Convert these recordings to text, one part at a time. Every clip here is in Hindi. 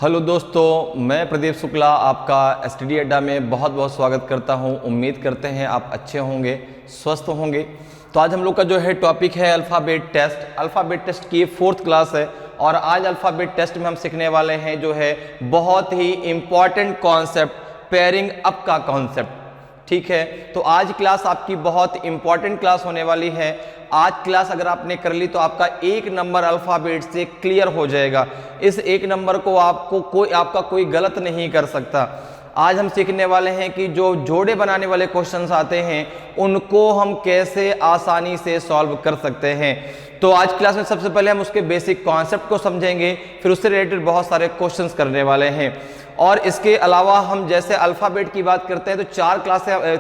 हेलो दोस्तों, मैं प्रदीप शुक्ला आपका स्टडी अड्डा में बहुत बहुत स्वागत करता हूं। उम्मीद करते हैं आप अच्छे होंगे, स्वस्थ होंगे। तो आज हम लोग का जो है टॉपिक है अल्फ़ाबेट टेस्ट। अल्फ़ाबेट टेस्ट की 4th क्लास है और आज अल्फ़ाबेट टेस्ट में हम सीखने वाले हैं जो है बहुत ही इम्पॉर्टेंट कॉन्सेप्ट, पेयरिंग अप का कॉन्सेप्ट। ठीक है, तो आज क्लास आपकी बहुत इंपॉर्टेंट क्लास होने वाली है। आज क्लास अगर आपने कर ली तो आपका 1 नंबर अल्फ़ाबेट से क्लियर हो जाएगा। इस 1 नंबर को आपका कोई गलत नहीं कर सकता। आज हम सीखने वाले हैं कि जो जोड़े बनाने वाले क्वेश्चंस आते हैं उनको हम कैसे आसानी से सॉल्व कर सकते हैं। तो आज क्लास में सबसे पहले हम उसके बेसिक कॉन्सेप्ट को समझेंगे, फिर उससे रिलेटेड बहुत सारे क्वेश्चंस करने वाले हैं। और इसके अलावा हम जैसे अल्फ़ाबेट की बात करते हैं तो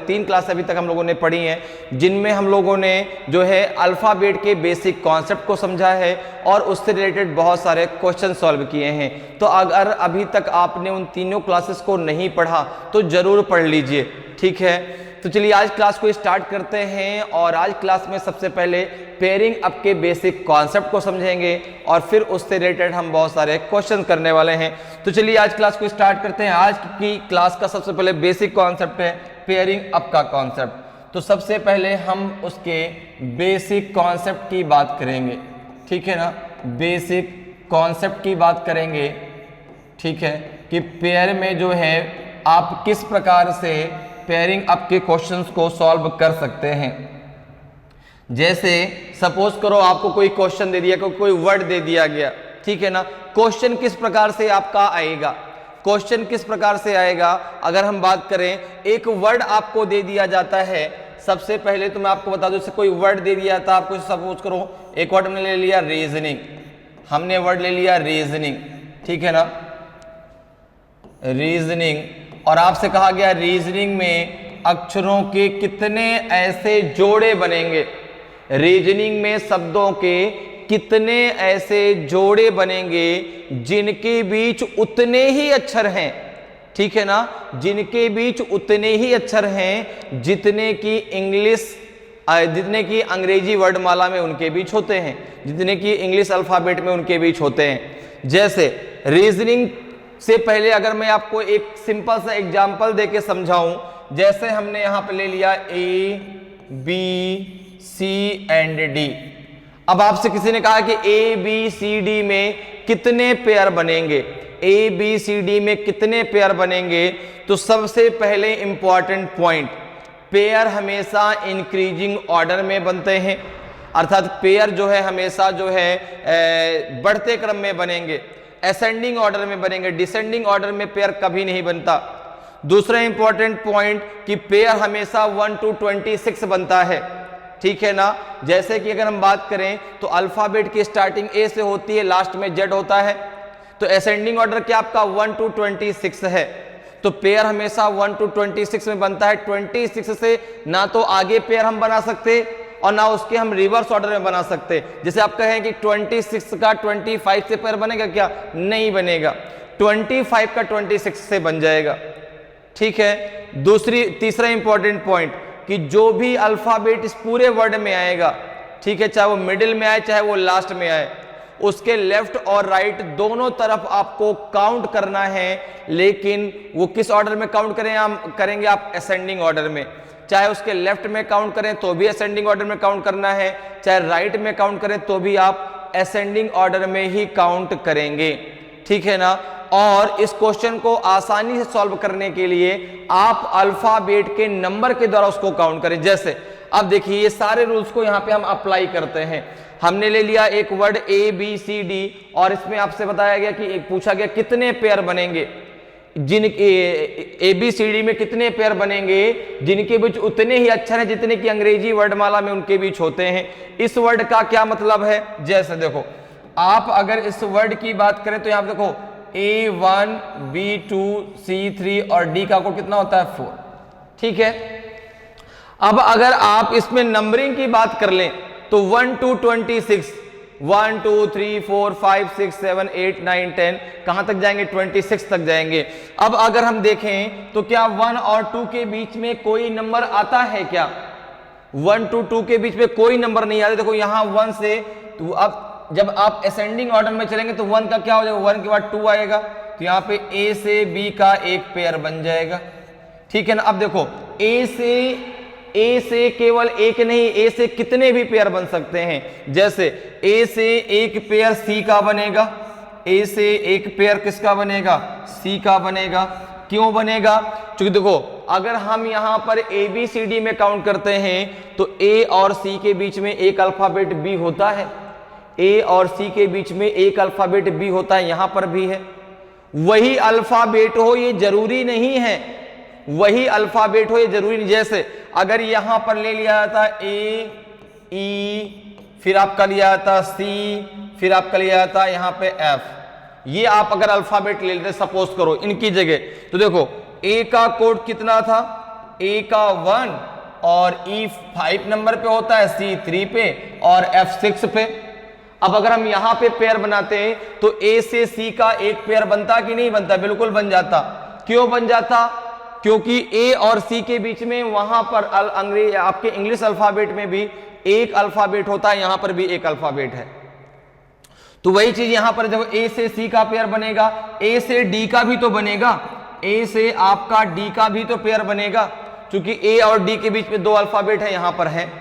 3 क्लासें अभी तक हम लोगों ने पढ़ी हैं, जिनमें हम लोगों ने जो है अल्फ़ाबेट के बेसिक कॉन्सेप्ट को समझा है और उससे रिलेटेड बहुत सारे क्वेश्चन सॉल्व किए हैं। तो अगर अभी तक आपने उन तीनों क्लासेस को नहीं पढ़ा तो ज़रूर पढ़ लीजिए। ठीक है, तो चलिए आज क्लास को स्टार्ट करते हैं। और आज क्लास में सबसे पहले पेयरिंग अप के बेसिक कॉन्सेप्ट को समझेंगे और फिर उससे रिलेटेड हम बहुत सारे क्वेश्चन करने वाले हैं। तो चलिए आज क्लास को स्टार्ट करते हैं। आज की क्लास का सबसे पहले बेसिक कॉन्सेप्ट है पेयरिंग अप का कॉन्सेप्ट। तो सबसे पहले हम उसके बेसिक कॉन्सेप्ट की बात करेंगे। ठीक है ना, बेसिक कॉन्सेप्ट की बात करेंगे। ठीक है, कि पेयर में जो है आप किस प्रकार से पेयरिंग अप के क्वेश्चंस को सॉल्व कर सकते हैं। जैसे सपोज करो आपको कोई क्वेश्चन दे दिया, कोई वर्ड दे दिया गया। ठीक है ना, क्वेश्चन किस प्रकार से आपका आएगा, क्वेश्चन किस प्रकार से आएगा। अगर हम बात करें, एक वर्ड आपको दे दिया जाता है। सबसे पहले तो मैं आपको बता दूं, कोई वर्ड दे दिया था आपको, सपोज करो एक वर्ड हमने ले लिया रीजनिंग, हमने वर्ड ले लिया रीजनिंग। ठीक है ना, रीजनिंग, और आपसे कहा गया रीजनिंग में अक्षरों के कितने ऐसे जोड़े बनेंगे, रीजनिंग में शब्दों के कितने ऐसे जोड़े बनेंगे जिनके बीच उतने ही अक्षर हैं। ठीक है ना, जिनके बीच उतने ही अक्षर हैं जितने की अंग्रेजी वर्डमाला में उनके बीच होते हैं, जितने की इंग्लिश अल्फाबेट में उनके बीच होते हैं। जैसे रीजनिंग से पहले अगर मैं आपको एक सिंपल सा एग्जांपल देके समझाऊं, जैसे हमने यहां पे ले लिया A, B, C and D। अब आपसे किसी ने कहा कि A, B, C, D में कितने पेयर बनेंगे, A, B, C, D में कितने पेयर बनेंगे। तो सबसे पहले इंपॉर्टेंट पॉइंट, पेयर हमेशा इंक्रीजिंग ऑर्डर में बनते हैं, अर्थात पेयर जो है हमेशा जो है बढ़ते क्रम में बनेंगे, असेंडिंग ऑर्डर में बनेंगे, डिसेंडिंग ऑर्डर में पेयर कभी नहीं बनता। दूसरा इंपॉर्टेंट पॉइंट कि पेयर हमेशा 1 to 26 बनता है। ठीक है ना, जैसे कि अगर हम बात करें तो अल्फाबेट की स्टार्टिंग ए से होती है, लास्ट में जेड होता है, तो असेंडिंग ऑर्डर क्या आपका 1 to 26 है। तो पेयर हमेशा 1 to 26 में बनता है। 26 से ना तो आगे पेयर हम बना सकते और ना उसके हम रिवर्स ऑर्डर में बना सकते। जैसे आप कहें कि 26 का 25 से पेयर बनेगा क्या, नहीं बनेगा। 25 का 26 से बन जाएगा। ठीक है, तीसरा इंपॉर्टेंट पॉइंट कि जो भी अल्फाबेट इस पूरे वर्ड में आएगा, ठीक है, चाहे वो मिडिल में आए चाहे वो लास्ट में आए, उसके लेफ्ट और राइट दोनों तरफ आपको काउंट करना है। लेकिन वो किस ऑर्डर में काउंट करेंगे आप असेंडिंग ऑर्डर में। चाहे उसके लेफ्ट में काउंट करें तो भी असेंडिंग ऑर्डर में काउंट करना है, चाहे राइट में काउंट करें तो भी आप असेंडिंग ऑर्डर में ही काउंट करेंगे। ठीक है ना, और इस क्वेश्चन को आसानी से सॉल्व करने के लिए आप अल्फाबेट के नंबर के द्वारा उसको काउंट करें। जैसे अब देखिए, ये सारे रूल्स को यहां पे हम अप्लाई करते हैं। हमने ले लिया एक word A, B, C, D और इसमें आपसे बताया गया कि पूछा गया कितने पेयर बनेंगे, जिनके ABCD में कितने पेयर बनेंगे जिनके बीच उतने ही अक्षर हैं जितने की अंग्रेजी वर्डमाला में उनके बीच होते हैं। इस वर्ड का क्या मतलब है, जैसे देखो आप अगर इस वर्ड की बात करें तो यहां देखो A1, B2, C3 और D का कोड कितना होता है 4। ठीक है, अब अगर आप इसमें नंबरिंग की बात कर लें तो 1 to 26, 1 2 3 4 5 6 7 8 9 10 कहां तक जाएंगे, 26 तक जाएंगे। अब अगर हम देखें तो क्या 1 और 2 के बीच में कोई नंबर आता है क्या, 1 to 2 के बीच में कोई नंबर नहीं आता। देखो यहां 1 से तो अब जब आप असेंडिंग ऑर्डर में चलेंगे तो 1 का क्या हो जाएगा, 1 के बाद 2 आएगा, तो यहाँ पे ए से बी का एक पेयर बन जाएगा, ठीक है ना। अब देखो ए से केवल एक नहीं, ए से कितने भी पेयर बन सकते हैं। जैसे ए से एक पेयर सी का बनेगा, ए से एक पेयर किसका बनेगा, सी का बनेगा। क्यों बनेगा, क्योंकि देखो अगर हम यहां पर ए बी सी डी में काउंट करते हैं तो ए और सी के बीच में एक अल्फाबेट बी होता है, ए और सी के बीच में एक अल्फाबेट बी होता है, यहां पर भी है। वही अल्फाबेट हो ये जरूरी नहीं है, वही अल्फाबेट हो ये जरूरी नहीं। जैसे अगर यहां पर ले लिया जाता ए ई, फिर आपका लिया जाता सी, फिर आपका लिया जाता यहां पे एफ, ये आप अगर अल्फाबेट ले लेते सपोज करो इनकी जगह, तो देखो ए का कोड कितना था, ए का 1 और ई 5 नंबर पे होता है, सी 3 पे और एफ 6 पे। अब अगर हम यहां पे पेयर बनाते हैं तो ए से सी का एक पेयर बनता कि नहीं बनता, बिल्कुल बन जाता। क्यों बन जाता, क्योंकि ए और सी के बीच में वहां पर अंग्रेजी आपके इंग्लिश अल्फाबेट में भी एक अल्फाबेट होता है, यहां पर भी एक अल्फाबेट है। तो वही चीज यहां पर देखो ए से सी का पेयर बनेगा, ए से डी का भी तो बनेगा, ए से आपका डी का भी तो पेयर बनेगा, क्योंकि ए और डी के बीच में दो अल्फाबेट है, यहां पर है।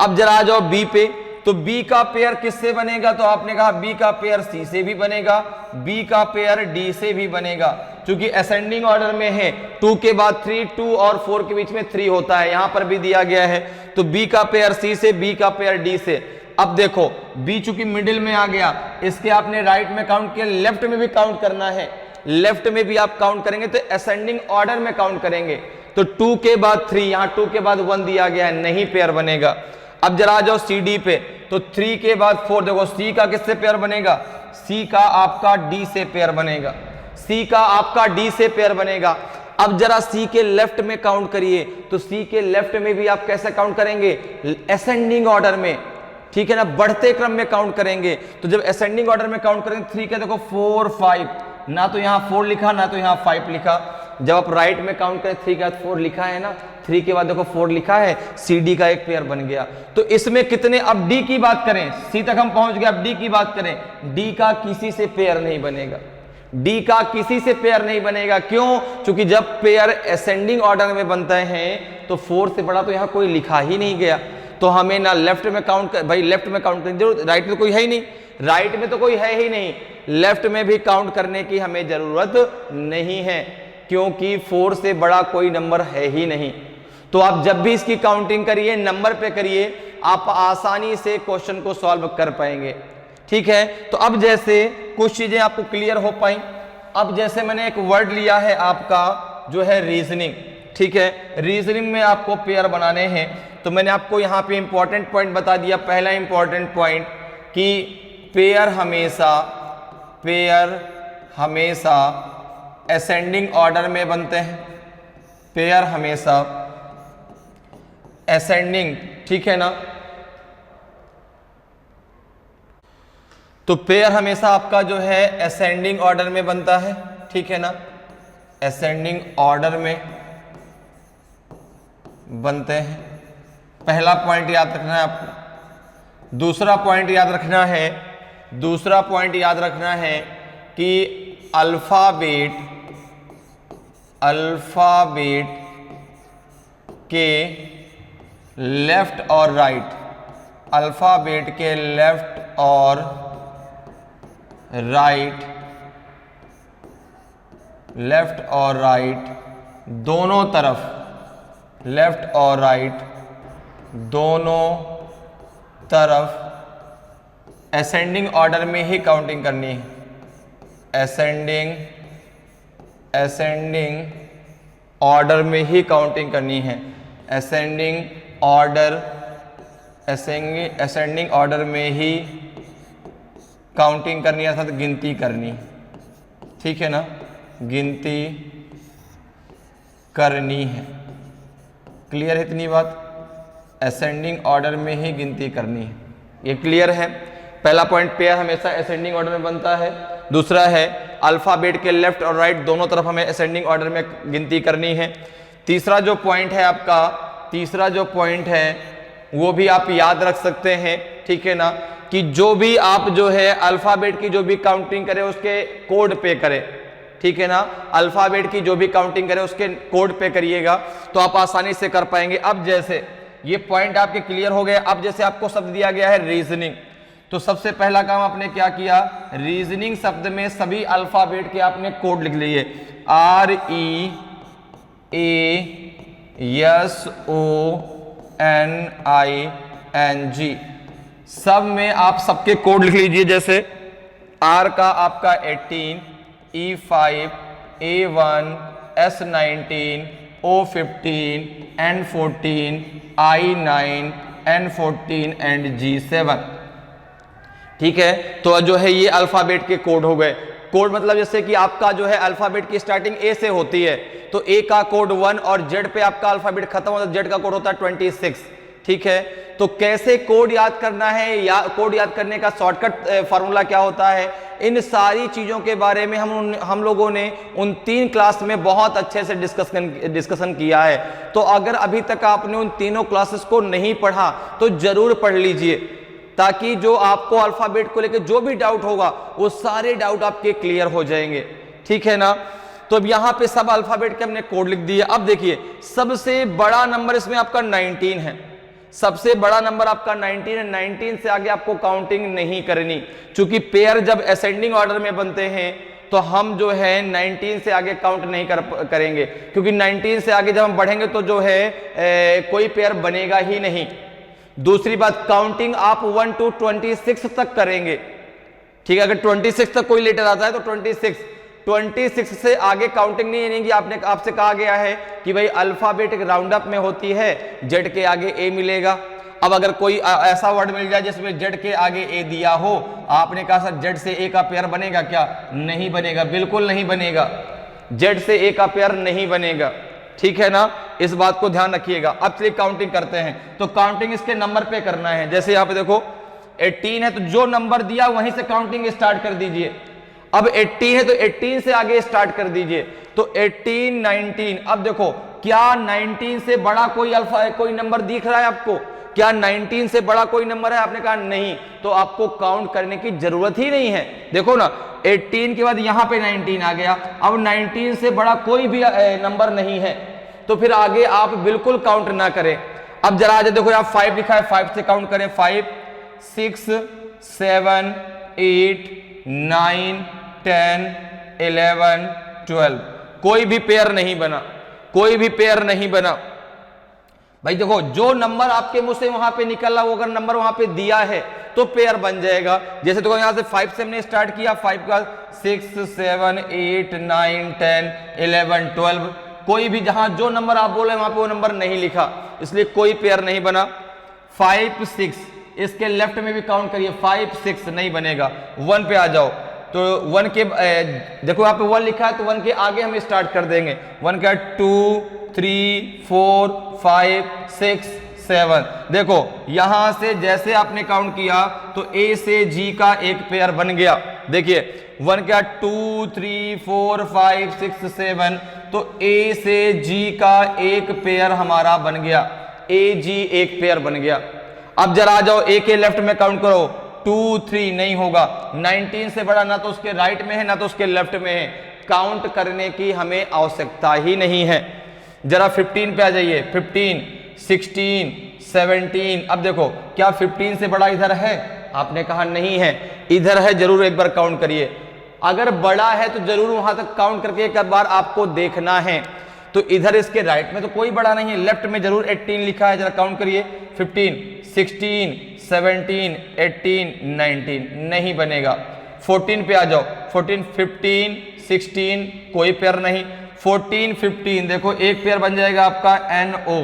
अब जरा आ जाओ बी पे, तो बी का पेयर किससे बनेगा, तो आपने कहा बी का पेयर सी से भी बनेगा, बी का पेयर डी से भी बनेगा, क्योंकि असेंडिंग ऑर्डर में है। 2 के बाद 3, 2 और 4 के बीच में 3 होता है, यहां पर भी दिया गया है। तो बी का पेयर सी से, बी का पेयर डी से। अब देखो बी चूंकि मिडिल में आ गया, इसके आपने राइट में काउंट किया, लेफ्ट में भी काउंट करना है, लेफ्ट में भी आप काउंट करेंगे तो असेंडिंग ऑर्डर में काउंट करेंगे। तो 2 के बाद 3, यहां 2 के बाद 1 दिया गया है, नहीं पेयर बनेगा। अब जरा आ जाओ सी डी पे, तो 3 के बाद 4, देखो सी का किससे पेयर बनेगा, सी का आपका डी से पेयर बनेगा, सी का आपका डी से पेयर बनेगा। अब जरा सी के लेफ्ट में काउंट करिए, तो सी के लेफ्ट में भी आप कैसे काउंट करेंगे, असेंडिंग ऑर्डर में, ठीक है ना, बढ़ते क्रम में काउंट करेंगे। तो जब असेंडिंग ऑर्डर में काउंट करेंगे 3 का देखो 4 5, ना तो यहां 4 लिखा ना तो यहां 5 लिखा। जब आप राइट में काउंट करें 3 का 4 लिखा है ना, 3 के बाद देखो 4 लिखा है, सी डी का एक पेयर बन गया। तो इसमें कितने, अब डी की बात करें, सी तक हम पहुंच गए, अब डी की बात करें, डी का किसी से पेयर नहीं बनेगा, डी का किसी से पेयर नहीं बनेगा। क्यों, क्योंकि जब पेयर असेंडिंग ऑर्डर में बनते हैं तो 4 से बड़ा तो यहां कोई लिखा ही नहीं गया, तो हमें ना लेफ्ट में काउंट कर, भाई लेफ्ट में काउंट करने की जरूरत, राइट में तो कोई है ही नहीं, राइट में तो कोई है ही नहीं, लेफ्ट में भी काउंट करने की हमें जरूरत नहीं है, क्योंकि 4 से बड़ा कोई नंबर है ही नहीं। तो आप जब भी इसकी काउंटिंग करिए, नंबर पे करिए, आप आसानी से क्वेश्चन को सॉल्व कर पाएंगे, ठीक है। तो अब जैसे कुछ चीजें आपको क्लियर हो पाई। अब जैसे मैंने एक वर्ड लिया है आपका जो है रीजनिंग, ठीक है, रीजनिंग में आपको पेयर बनाने हैं। तो मैंने आपको यहाँ पे इंपॉर्टेंट पॉइंट बता दिया। पहला इंपॉर्टेंट पॉइंट कि पेयर हमेशा असेंडिंग ऑर्डर में बनते हैं, पेयर हमेशा असेंडिंग, ठीक है ना। तो पेयर हमेशा आपका जो है असेंडिंग ऑर्डर में बनता है, ठीक है ना, असेंडिंग ऑर्डर में बनते हैं। पहला पॉइंट याद रखना है आपको। दूसरा पॉइंट याद रखना है कि अल्फाबेट के लेफ्ट और राइट, अल्फाबेट के लेफ्ट और राइट दोनों तरफ, लेफ्ट और राइट दोनों तरफ असेंडिंग ऑर्डर में ही काउंटिंग करनी है, असेंडिंग ऑर्डर में ही काउंटिंग करनी है, असेंडिंग ऑर्डर में ही काउंटिंग करनी है, अर्थात गिनती करनी, ठीक है ना, गिनती करनी है। क्लियर है इतनी बात, असेंडिंग ऑर्डर में ही गिनती करनी है, ये क्लियर है। पहला पॉइंट, पेयर हमेशा असेंडिंग ऑर्डर में बनता है। दूसरा है अल्फाबेट के लेफ्ट और राइट दोनों तरफ हमें असेंडिंग ऑर्डर में गिनती करनी है। तीसरा जो पॉइंट है आपका, तीसरा जो पॉइंट है वो भी आप याद रख सकते हैं, ठीक है ना, कि जो भी आप जो है अल्फाबेट की जो भी काउंटिंग करें उसके कोड पे करें, ठीक है ना। अल्फाबेट की जो भी काउंटिंग करें उसके कोड पे करिएगा तो आप आसानी से कर पाएंगे। अब जैसे ये पॉइंट आपके क्लियर हो गए। अब जैसे आपको शब्द दिया गया है रीजनिंग, तो सबसे पहला काम आपने क्या किया, रीजनिंग शब्द में सभी अल्फाबेट के आपने कोड लिख लिए, REASONING, सब में आप सबके कोड लिख लीजिए। जैसे R का आपका 18, E5, A1, S19, O15, N14, I9, N14 and G7। ठीक है, तो जो है ये अल्फाबेट के कोड हो गए। कोड मतलब जैसे कि आपका जो है अल्फाबेट की स्टार्टिंग ए से होती है तो ए का कोड 1 और जेड पे आपका अल्फाबेट खत्म होता है, जेड का कोड होता है 26। ठीक है, तो कैसे कोड याद करना है या कोड याद करने का शॉर्टकट फार्मूला क्या होता है, इन सारी चीजों के बारे में हम लोगों ने उन 3 क्लास में बहुत अच्छे से डिस्कशन किया है। तो अगर अभी तक आपने उन तीनों क्लासेस को नहीं पढ़ा तो जरूर पढ़ लीजिए, ताकि जो आपको अल्फाबेट को लेकर जो भी डाउट होगा वो सारे डाउट आपके क्लियर हो जाएंगे। ठीक है ना। तो अब यहाँ पे सब अल्फाबेट के हमने कोड लिख दिए। अब देखिए सबसे बड़ा नंबर इसमें आपका 19 है, सबसे बड़ा नंबर आपका 19 है। 19 से आगे आपको काउंटिंग नहीं करनी, क्योंकि पेयर जब असेंडिंग ऑर्डर में बनते हैं तो हम जो है 19 से आगे काउंट नहीं करेंगे, क्योंकि 19 से आगे जब हम बढ़ेंगे तो जो है कोई पेयर बनेगा ही नहीं। दूसरी बात, काउंटिंग आप 1 to 26 तक करेंगे। ठीक है, अगर 26 तक कोई लेटर आता है तो 26 से आगे काउंटिंग नहीं है। कि आपसे कहा गया है कि भाई अल्फाबेटिक राउंड अप में होती है, जेड के आगे ए मिलेगा। अब अगर कोई ऐसा वर्ड मिल जाए जिसमें जेड के आगे ए दिया हो, आपने कहा सर जेड से ए का पेयर बनेगा क्या, नहीं बनेगा, बिल्कुल नहीं बनेगा, जेड से ए का पेयर नहीं बनेगा। ठीक है ना, इस बात को ध्यान रखिएगा। अब चलिए काउंटिंग करते हैं। तो काउंटिंग इसके नंबर पे करना है। जैसे यहाँ पे देखो 18 है तो जो नंबर दिया वहीं से काउंटिंग स्टार्ट कर दीजिए। अब 18 है तो 18 से आगे स्टार्ट कर दीजिए। तो 18, 19। अब देखो क्या 19 से बड़ा कोई नंबर दिख रहा है आपको, क्या 19 से बड़ा कोई नंबर है? आपने कहा नहीं, तो आपको काउंट करने की जरूरत ही नहीं है। देखो ना 18 के बाद यहां पे 19 आ गया। अब 19 से बड़ा कोई भी नंबर नहीं है, तो फिर आगे आप बिल्कुल काउंट ना करें। अब जरा आज देखो यहाँ 5 लिखा है, 5 से काउंट करें। 5, 6, 7, 8, 9, 10, 11, 12। कोई भी पेयर नहीं बना, कोई भी पेयर नहीं बना। भाई देखो जो नंबर आपके मुंह से वहां पे निकला, वो अगर नंबर वहां पे दिया है तो पेयर बन जाएगा। जैसे देखो यहां से 5 से हमने स्टार्ट किया, 5 का 6, 7, 8, 9, 10, 11, 12। कोई भी जहां जो नंबर आप बोले वहां पे वो नंबर नहीं लिखा, इसलिए कोई पेयर नहीं बना। 5, 6 इसके लेफ्ट में भी काउंट करिए, 5, 6 नहीं बनेगा। 1 पे आ जाओ, तो 1 के देखो यहाँ पे 1 लिखा है तो 1 के आगे हम स्टार्ट कर देंगे। 1 का 2, 3, 4, 5, 6, 7। देखो यहां से जैसे आपने काउंट किया तो ए से जी का एक पेयर बन गया। देखिए 1 का 2, 3, 4, 5, 6, 7, तो ए से जी का एक पेयर हमारा बन गया, ए जी एक पेयर बन गया। अब जरा आ जाओ ए के लेफ्ट में काउंट करो, 2, 3 नहीं होगा। 19 से बड़ा ना तो उसके राइट में है ना तो उसके लेफ्ट में है, काउंट करने की हमें आवश्यकता ही नहीं है। जरा 15 पे आ जाइए, 15, 16, 17। अब देखो क्या 15 से बड़ा इधर है? आपने कहा नहीं है, इधर है, जरूर एक बार काउंट करिए। अगर बड़ा है तो जरूर वहां तक काउंट करके एक बार आपको देखना है। तो इधर इसके राइट में तो कोई बड़ा नहीं है, लेफ्ट में जरूर 18 लिखा है, जरा काउंट करिए। 15, 16, 17, 18, 19 नहीं बनेगा। 14 पे आ जाओ, 14, 15, 16 कोई पेयर नहीं। 14, 15 देखो एक पेयर बन जाएगा आपका NO,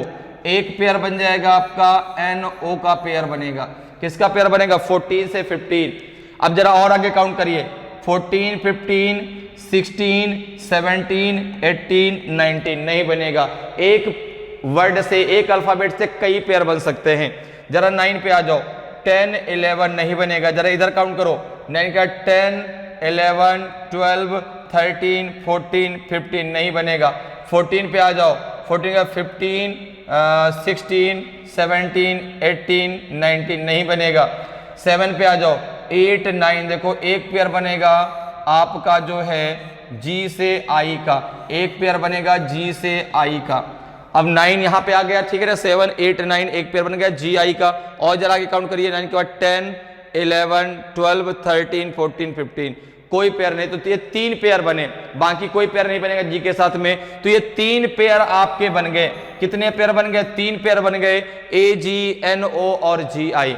एक पेयर बन जाएगा आपका NO का पेयर बनेगा। किसका पेयर बनेगा? 14 से 15। अब जरा और आगे काउंट करिए, 14, 15, 16, 17, 18, 19 नहीं बनेगा। एक वर्ड से, एक अल्फाबेट से कई पेयर बन सकते हैं। जरा 9 पे आ जाओ, 10, 11 नहीं बनेगा। जरा इधर काउंट करो, 9 का 10, 11, 12, 13, 14, 15 नहीं बनेगा। 14 पे आ जाओ, 14 का 15, 16, 17, 18, 19 नहीं बनेगा। 7 पे आ जाओ, 8, 9 देखो एक पेयर बनेगा आपका जो है जी से आई का, एक पेयर बनेगा जी से आई का। अब 9 यहां पे आ गया, ठीक है ना, 7 8 9 एक पेयर बन गया जी आई का। और जरा आगे काउंट करिए, 9 के बाद 10 11 12 13 14 15, कोई पेयर नहीं, तो ये 3 पेयर बने, बाकी कोई पेयर नहीं बनेगा जी के साथ में। तो ये 3 पेयर आपके बन गए। कितने पेयर बन गए? 3 पेयर बन गए, ए जी एन ओ और जी आई।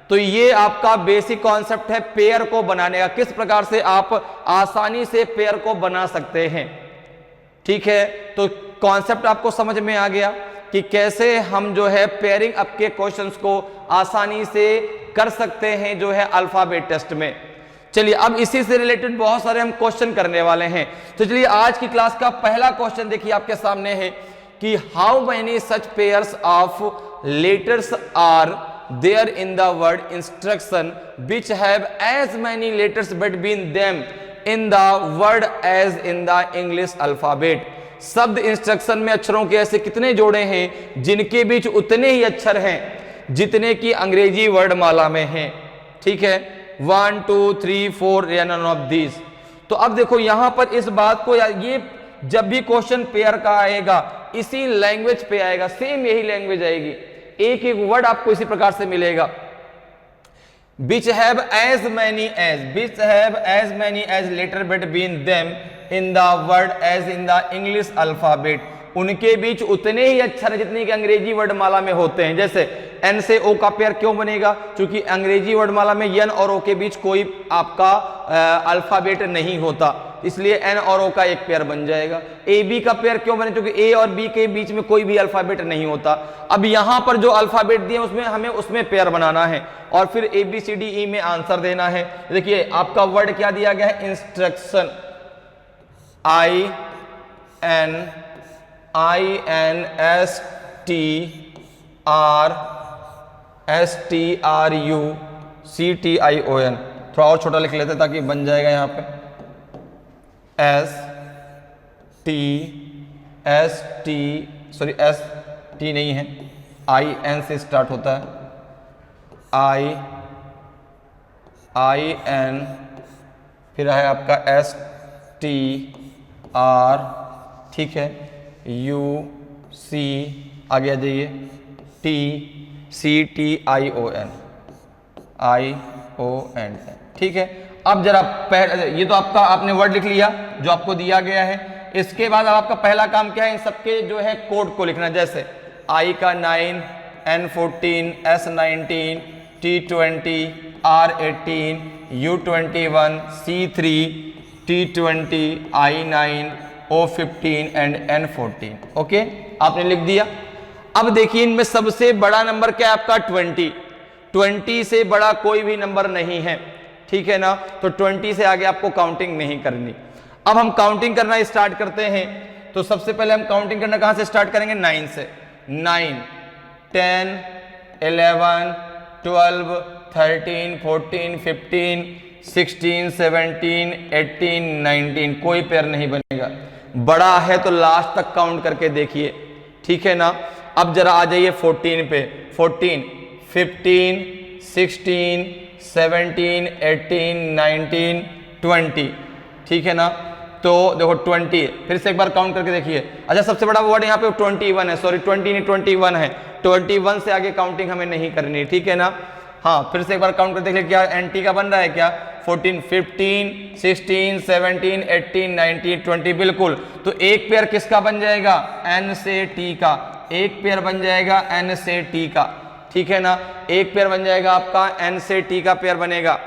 तो ये आपका बेसिक कॉन्सेप्ट है पेयर को बनाने का, किस प्रकार से आप आसानी से पेयर को बना सकते हैं। ठीक है, तो कॉन्सेप्ट आपको समझ में आ गया कि कैसे हम जो है पेयरिंग अप के क्वेश्चंस को आसानी से कर सकते हैं जो है अल्फाबेट टेस्ट में। चलिए अब इसी से रिलेटेड बहुत सारे हम क्वेश्चन करने वाले हैं। तो चलिए आज की क्लास का पहला क्वेश्चन देखिए आपके सामने है कि how many such pairs of letters are there in the word instruction which have as many letters between them in the word as in the English alphabet. शब्द इंस्ट्रक्शन में अक्षरों के ऐसे कितने जोड़े हैं जिनके बीच उतने ही अक्षर हैं जितने की अंग्रेजी वर्डमाला में हैं। ठीक है, 1 2 3 4 या नन ऑफ दीज। तो अब देखो यहां पर इस बात को, ये जब भी क्वेश्चन पेयर का आएगा इसी लैंग्वेज पे आएगा, सेम यही लैंग्वेज आएगी, एक एक वर्ड आपको इसी प्रकार से मिलेगा। which have as many as letter between them in the word as in the English alphabet, उनके बीच उतने ही अक्षर हैं जितने कि अंग्रेजी वर्डमाला में होते हैं। जैसे एन से ओ का पेयर क्यों बनेगा? क्योंकि अंग्रेजी वर्डमाला में एन और ओ के बीच कोई आपका अल्फाबेट नहीं होता, इसलिए एन और ओ का एक पेयर बन जाएगा। ए बी का पेयर क्यों बने? क्योंकि ए और बी के बीच में कोई भी अल्फाबेट नहीं होता। अब यहां पर जो अल्फाबेट दिए उसमें हमें उसमें पेयर बनाना है और फिर ए बी सी डी ई में आंसर देना है। देखिए आपका वर्ड क्या दिया गया है? Instruction, I N S T R U C T I O N. थोड़ा और छोटा लिख लेते ताकि बन जाएगा यहाँ पे, एस टी नहीं है, आई एन से स्टार्ट होता है, आई एन, फिर है आपका एस टी आर, ठीक है, यू सी, आगे आ जाइए, T C T I O N, ठीक है। अब जरा पहले ये तो आपका आपने वर्ड लिख लिया जो आपको दिया गया है। इसके बाद अब आपका पहला काम क्या है? इन सबके जो है कोड को लिखना। जैसे आई का 9, N 14, S 19, T 20, R 18, U 21, C 3, T 20, I 9, O 15 and N 14। Okay, आपने लिख दिया। अब देखिए इनमें सबसे बड़ा नंबर क्या है आपका? 20। 20 से बड़ा कोई भी नंबर नहीं है, ठीक है ना। तो 20 से आगे आपको काउंटिंग नहीं करनी। अब हम काउंटिंग करना स्टार्ट करते हैं। तो सबसे पहले हम काउंटिंग करना कहां से स्टार्ट करेंगे? 9 से। 9 10 11 12 13 14 15 16 17 18 19, कोई पेयर नहीं बनेगा। बड़ा है तो लास्ट तक काउंट करके देखिए, ठीक है ना। अब जरा आ जाइए 14 पे। 14 15 16 17 18 19 20, ठीक है ना। तो देखो 20, फिर से एक बार काउंट करके देखिए। अच्छा सबसे बड़ा वर्ड यहाँ पे 21 है, सॉरी 20 नहीं 21 है। 21 से आगे काउंटिंग हमें नहीं करनी, ठीक है ना। हाँ फिर से एक बार काउंट करके देखिए, क्या एन टी का बन रहा है क्या? 14 15 16 17 18 19 20, बिल्कुल। तो एक पेयर किसका बन जाएगा? एन से टी का। एक पेयर बन जाएगा एन से टी का, ठीक है ना। एक पेयर बन जाएगा आपका एन से टी का पेयर बनेगा।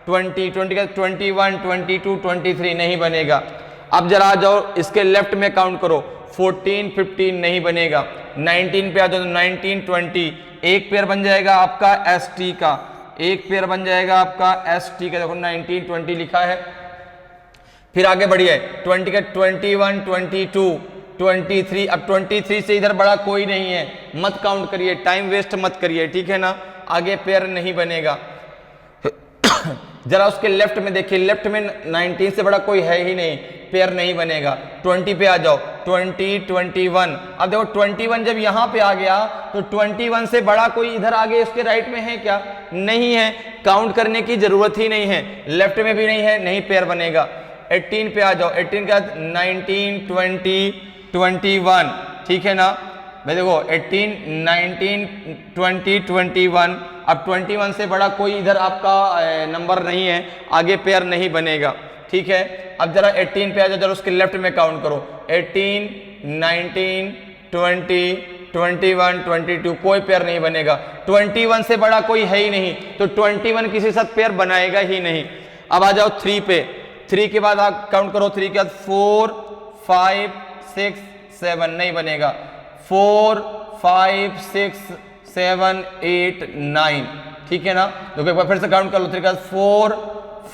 20 का 21 22 23 नहीं बनेगा। अब जरा आ जाओ इसके लेफ्ट में काउंट करो। 14 15 नहीं बनेगा। 19 पे आ जाओ, 19 20, एक पेयर बन जाएगा आपका एस टी का। एक पेयर बन जाएगा आपका एस टी का। देखो 19 20 लिखा है। फिर आगे बढ़िए 20 का 21 22 23। अब 23 से इधर बड़ा कोई नहीं है, मत काउंट करिए, टाइम वेस्ट मत करिए, ठीक है ना। आगे पेयर नहीं बनेगा। जरा उसके लेफ्ट में देखिए, लेफ्ट में 19 से बड़ा कोई है ही नहीं, पेयर नहीं बनेगा। 20 पे आ जाओ, 20 21। अब देखो 21 जब यहां पे आ गया तो 21 से बड़ा कोई इधर आगे इसके राइट में है क्या? नहीं है, काउंट करने की जरूरत ही नहीं है। लेफ्ट में भी नहीं है, नहीं पेयर बनेगा। 18 पे आ जाओ, 18 के बाद 19 20 21, ठीक है ना भाई। देखो 18 19 20 21, अब 21 से बड़ा कोई इधर आपका नंबर नहीं है, आगे पेयर नहीं बनेगा, ठीक है। अब जरा 18 पे आ जाओ, जरा उसके लेफ्ट में काउंट करो, 18 19 20 21 22, कोई पेयर नहीं बनेगा। 21 से बड़ा कोई है ही नहीं, तो 21 किसी साथ पेयर बनाएगा ही नहीं। अब आ जाओ 3 पे, 3 के बाद आप काउंट करो, 3 के बाद 4 5 6 7, नहीं बनेगा। 4 5 6 7 8 9, ठीक है ना। तो एक बार फिर से काउंट कर लो, 3 के बाद 4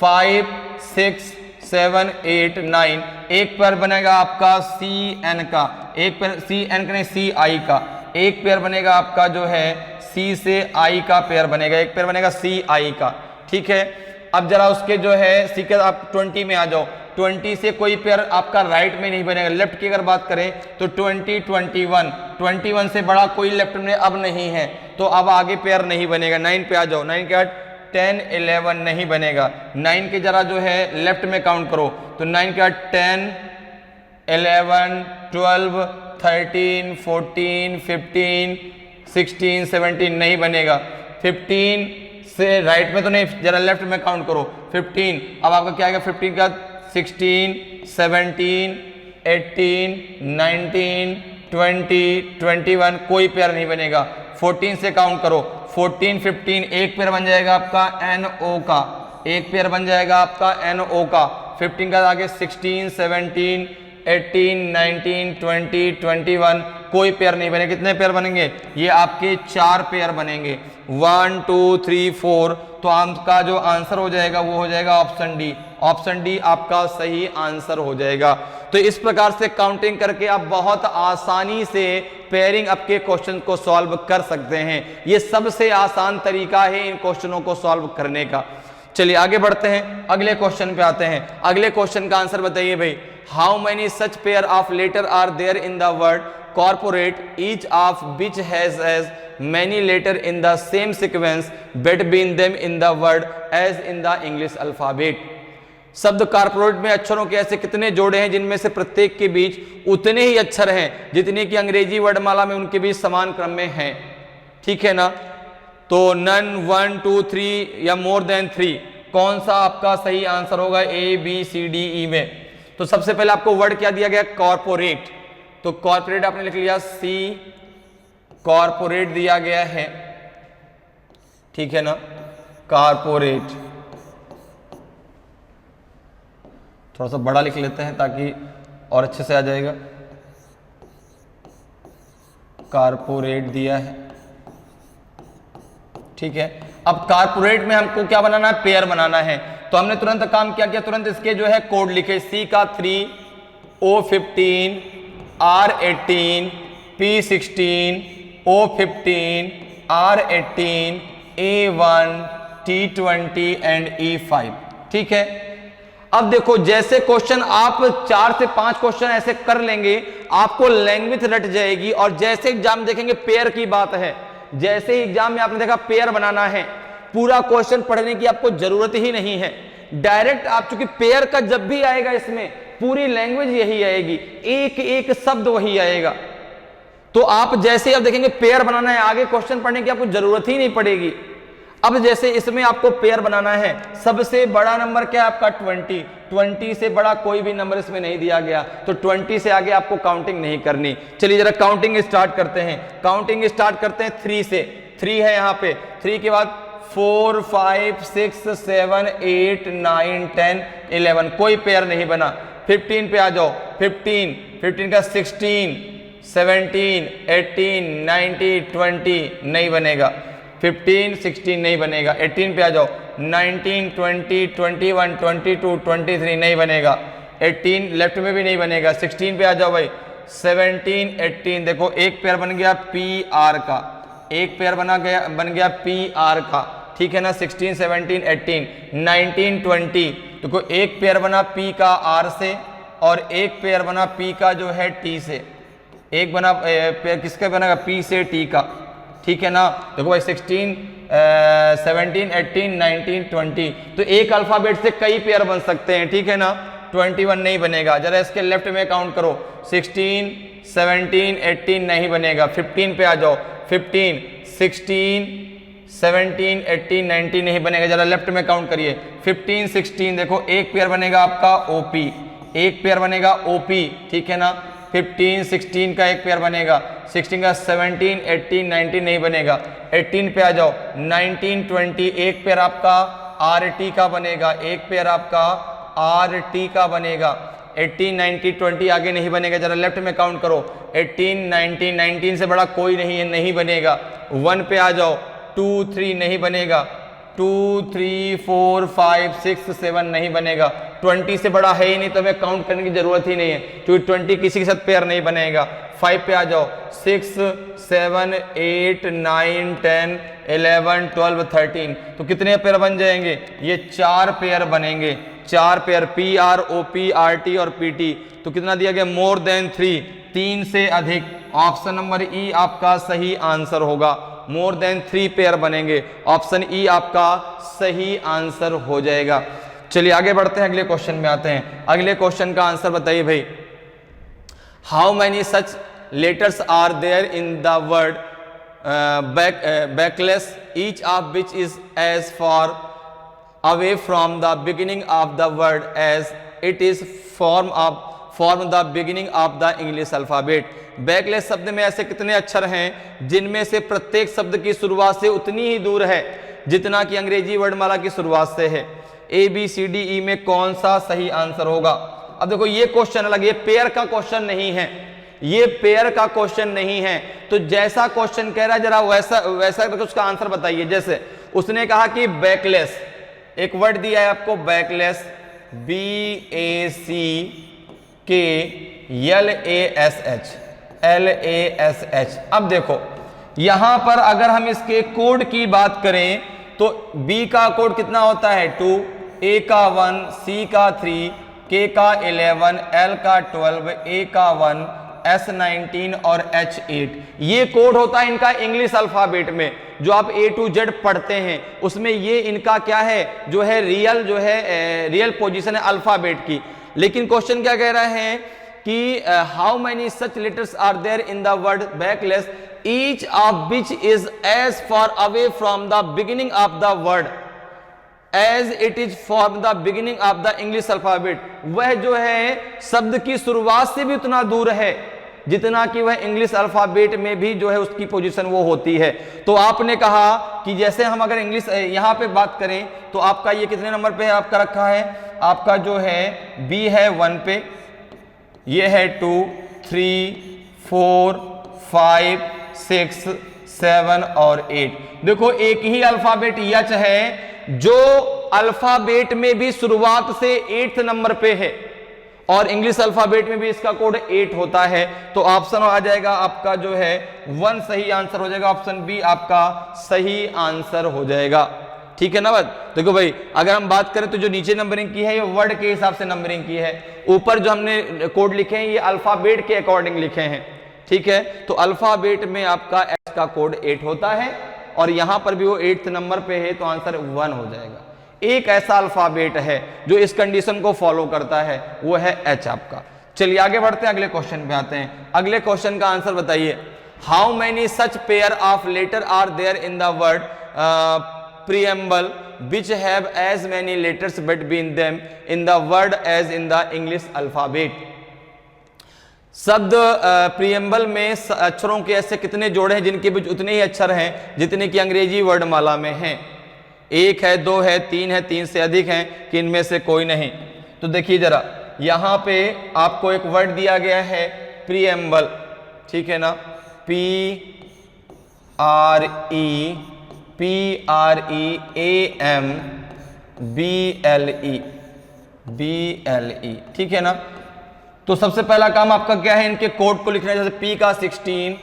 5 6 7 8 9, एक पेयर बनेगा आपका सी एन का, एक पेयर सी एन का नहीं सी आई का, एक पेयर बनेगा आपका जो है सी से आई का पेयर बनेगा, एक पेयर बनेगा सी आई का, ठीक है। अब जरा उसके जो है सी के आप 20 में आ जाओ, 20 से कोई पेयर आपका राइट में नहीं बनेगा। लेफ्ट की अगर बात करें तो 20 21, 21 से बड़ा कोई लेफ्ट में अब नहीं है, तो अब आगे पेयर नहीं बनेगा। 9 पे आ जाओ, 9 के बाद 10 11 नहीं बनेगा। 9 के जरा जो है लेफ्ट में काउंट करो, तो 9 के बाद 10 11 12 13 14 15 16 17 नहीं बनेगा। 15 से राइट में तो नहीं, जरा लेफ्ट में काउंट करो, 15। अब आपका क्या आएगा, 15 का 16 17 18 19 20 21, कोई पेयर नहीं बनेगा। 14 से काउंट करो, 14 15, एक पेयर बन जाएगा आपका एन ओ का, एक पेयर बन जाएगा आपका एन ओ का। 15 का आगे 16 17 18 19 20 21, कोई पेयर नहीं बने। कितने पेयर बनेंगे, ये आपके 4 पेयर बनेंगे, 1 2 3 4। तो आपका जो आंसर हो जाएगा वो हो जाएगा ऑप्शन डी, ऑप्शन डी आपका सही आंसर हो जाएगा। तो इस प्रकार से काउंटिंग करके आप बहुत आसानी से पेयरिंग आपके क्वेश्चन को सॉल्व कर सकते हैं। ये सबसे आसान तरीका है इन क्वेश्चनों को सॉल्व करने का। चलिए आगे बढ़ते हैं, अगले क्वेश्चन पे आते हैं। अगले क्वेश्चन का आंसर बताइए भाई, how many such pair of letter are there in the word corporate, each of which has as many letter in the same sequence between them in the word as in the English alphabet। शब्द कारपोरेट में अक्षरों के ऐसे कितने जोड़े हैं जिनमें से प्रत्येक के बीच उतने ही अक्षर हैं जितने कि अंग्रेजी वर्णमाला में उनके बीच समान क्रम में हैं, ठीक है ना। तो नन 1 2 3 या मोर देन 3, कौन सा आपका सही आंसर होगा ए बी सी डी ई में। तो सबसे पहले आपको वर्ड क्या दिया गया, कॉर्पोरेट। तो कॉर्पोरेट आपने लिख लिया सी, कॉर्पोरेट दिया गया है, ठीक है ना, कॉर्पोरेट। थोड़ा सा बड़ा लिख लेते हैं ताकि और अच्छे से आ जाएगा। कॉर्पोरेट दिया है, ठीक है। अब कॉर्पोरेट में हमको क्या बनाना है, पेयर बनाना है। तो हमने तुरंत काम क्या किया, तुरंत इसके जो है कोड लिखे, सी का 3 O 15 R 18 P 16 O 15 R 18 A 1 T 20 and E 5, ठीक है। अब देखो जैसे क्वेश्चन आप 4 से 5 क्वेश्चन ऐसे कर लेंगे आपको लैंग्वेज रट जाएगी। और जैसे एग्जाम देखेंगे, पेयर की बात है, जैसे ही एग्जाम में आपने देखा पेयर बनाना है, पूरा क्वेश्चन पढ़ने की आपको जरूरत ही नहीं है। डायरेक्ट आप, चूंकि पेयर का जब भी आएगा इसमें पूरी लैंग्वेज यही आएगी, एक एक शब्द वही आएगा। तो आप जैसे अब देखेंगे पेयर बनाना है, आगे क्वेश्चन पढ़ने की आपको जरूरत ही नहीं पड़ेगी। अब जैसे इसमें आपको पेयर बनाना है, सबसे बड़ा नंबर क्या है आपका 20, 20 से बड़ा कोई भी नंबर इसमें नहीं दिया गया, तो 20 से आगे आपको काउंटिंग नहीं करनी। चलिए जरा काउंटिंग स्टार्ट करते हैं। काउंटिंग स्टार्ट करते हैं 3 से, 3 है यहाँ पे, 3 के बाद 4 5 6 7 8 9 10 11, कोई पेयर नहीं बना। 15 पे आ जाओ, 15 का 16 17 18 19 20 नहीं बनेगा। 15 16 नहीं बनेगा। 18 पे आ जाओ, 19 20 21 22 23 नहीं बनेगा। 18 लेफ्ट में भी नहीं बनेगा। 16 पे आ जाओ भाई, 17 18, देखो एक पेयर बन गया पी आर का, एक पेयर बन गया पी आर का, ठीक है ना। 16 17 18 19 20, देखो एक पेयर बना पी का आर से और एक पेयर बना पी का जो है टी से, एक बना पेयर किसका बनेगा, पी से टी का, ठीक है ना। देखो भाई 16 17 18 19 20, तो एक अल्फाबेट से कई पेयर बन सकते हैं, ठीक है ना। 21 नहीं बनेगा। जरा इसके लेफ्ट में काउंट करो, 16, 17, 18 नहीं बनेगा। 15 पे आ जाओ, 15, 16, 17, 18, 19 नहीं बनेगा। जरा लेफ्ट में काउंट करिए, 15, 16 देखो एक पेयर बनेगा आपका ओपी, एक पेयर बनेगा ओपी, ठीक है ना। 15, 16 का एक पेयर बनेगा, 16 का 17, 18, 19 नहीं बनेगा। 18 पे आ जाओ, 19, 20 एक पेयर आपका आरटी का बनेगा, एक पेयर आपका आरटी का बनेगा। 18, 19, 20 आगे नहीं बनेगा। जरा लेफ्ट में काउंट करो, 18, 19, 19 से बड़ा कोई नहीं है, नहीं बनेगा। 1 पे आ जाओ, 2, 3 नहीं बनेगा। 2, 3, 4, 5, 6, 7 नहीं बनेगा। 20 से बड़ा है ही नहीं तो हमें काउंट करने की जरूरत ही नहीं है, क्योंकि 20 किसी के साथ पेयर नहीं बनेगा। 5 पे आ जाओ, 6, 7, 8, 9, 10, 11, 12, 13 तो कितने पेयर बन जाएंगे? ये 4 पेयर बनेंगे, 4 pair P R O P R T और पी टी। तो कितना दिया गया? मोर देन 3, 3 से अधिक। ऑप्शन नंबर ई आपका सही आंसर होगा। मोर देन 3 पेयर बनेंगे, ऑप्शन ई आपका सही आंसर हो जाएगा। चलिए आगे बढ़ते हैं, अगले क्वेश्चन में आते हैं। अगले क्वेश्चन का आंसर बताइए भाई। How many such letters are there in the word backless, each of which is as far away from the beginning of the word as it is form the beginning of the English alphabet. Backless शब्द में ऐसे कितने अक्षर हैं जिनमें से प्रत्येक शब्द की शुरुआत से उतनी ही दूर है जितना कि अंग्रेजी वर्णमाला की शुरुआत से है? ए बी सी डी ई में कौन सा सही आंसर होगा? अब देखो ये क्वेश्चन अलग, ये पेयर का क्वेश्चन नहीं है, ये पेयर का क्वेश्चन नहीं है। तो जैसा क्वेश्चन कह रहा है जरा वैसा उसका आंसर बताइए। जैसे उसने कहा कि बैकलेस, एक वर्ड दिया है आपको बैकलेस, BACKLASH। अब देखो यहां पर अगर हम इसके कोड की बात करें तो B का कोड कितना होता है? 2, A का 1, C का 3, K का 11, L का 12, A का 1, S 19 और H 8। ये कोड होता है इनका इंग्लिश अल्फाबेट में, जो आप A to Z पढ़ते हैं उसमें ये इनका क्या है, जो है रियल पोजीशन है अल्फाबेट की। लेकिन क्वेश्चन क्या कह रहे हैं कि how many such letters are there in the word backless, each of which is as far away from the beginning of the word as it is from the beginning of the English alphabet. वह जो है शब्द की शुरुआत से भी उतना दूर है जितना कि वह इंग्लिश अल्फाबेट में भी जो है उसकी पोजीशन वो होती है। तो आपने कहा कि जैसे हम अगर इंग्लिश यहां पे बात करें तो आपका ये कितने नंबर पे है आपका रखा है? आपका जो है बी है 1 पे, ये है 2, 3, 4, 5, 6, 7 और 8। देखो एक ही अल्फाबेट यच है जो अल्फाबेट में भी शुरुआत से 8th नंबर पे है और इंग्लिश अल्फाबेट में भी इसका कोड 8 होता है। तो ऑप्शन आ जाएगा आपका जो है 1 सही आंसर हो जाएगा, ऑप्शन बी आपका सही आंसर हो जाएगा। ठीक है ना बात? देखो भाई अगर हम बात करें तो जो नीचे नंबरिंग की है ये वर्ड के हिसाब से नंबरिंग की है, ऊपर जो हमने कोड लिखे हैं ये अल्फाबेट के अकॉर्डिंग लिखे हैं। ठीक है, तो अल्फाबेट में आपका एच का कोड 8 होता है और यहां पर भी वो 8th नंबर पे है तो आंसर 1 हो जाएगा। एक ऐसा अल्फाबेट है जो इस कंडीशन को फॉलो करता है, वो है एच आपका। चलिए आगे बढ़ते हैं, अगले क्वेश्चन पे आते हैं। अगले क्वेश्चन का आंसर बताइए। How many such pair of letter are there in the word preamble which have as many letters between them in the word as in the English alphabet। शब्द प्रियम्बल में अक्षरों के ऐसे कितने जोड़े हैं जिनके बीच उतने ही अक्षर हैं जितने की अंग्रेजी वर्णमाला में हैं? 1 है, 2 है, 3 है, 3 से अधिक हैं कि इनमें से कोई नहीं? तो देखिए जरा यहां पे आपको एक वर्ड दिया गया है प्रियम्बल, ठीक है ना, PREAMBLE, ठीक है ना। तो सबसे पहला काम आपका क्या है, इनके कोड को लिखना है। जैसे P का 16,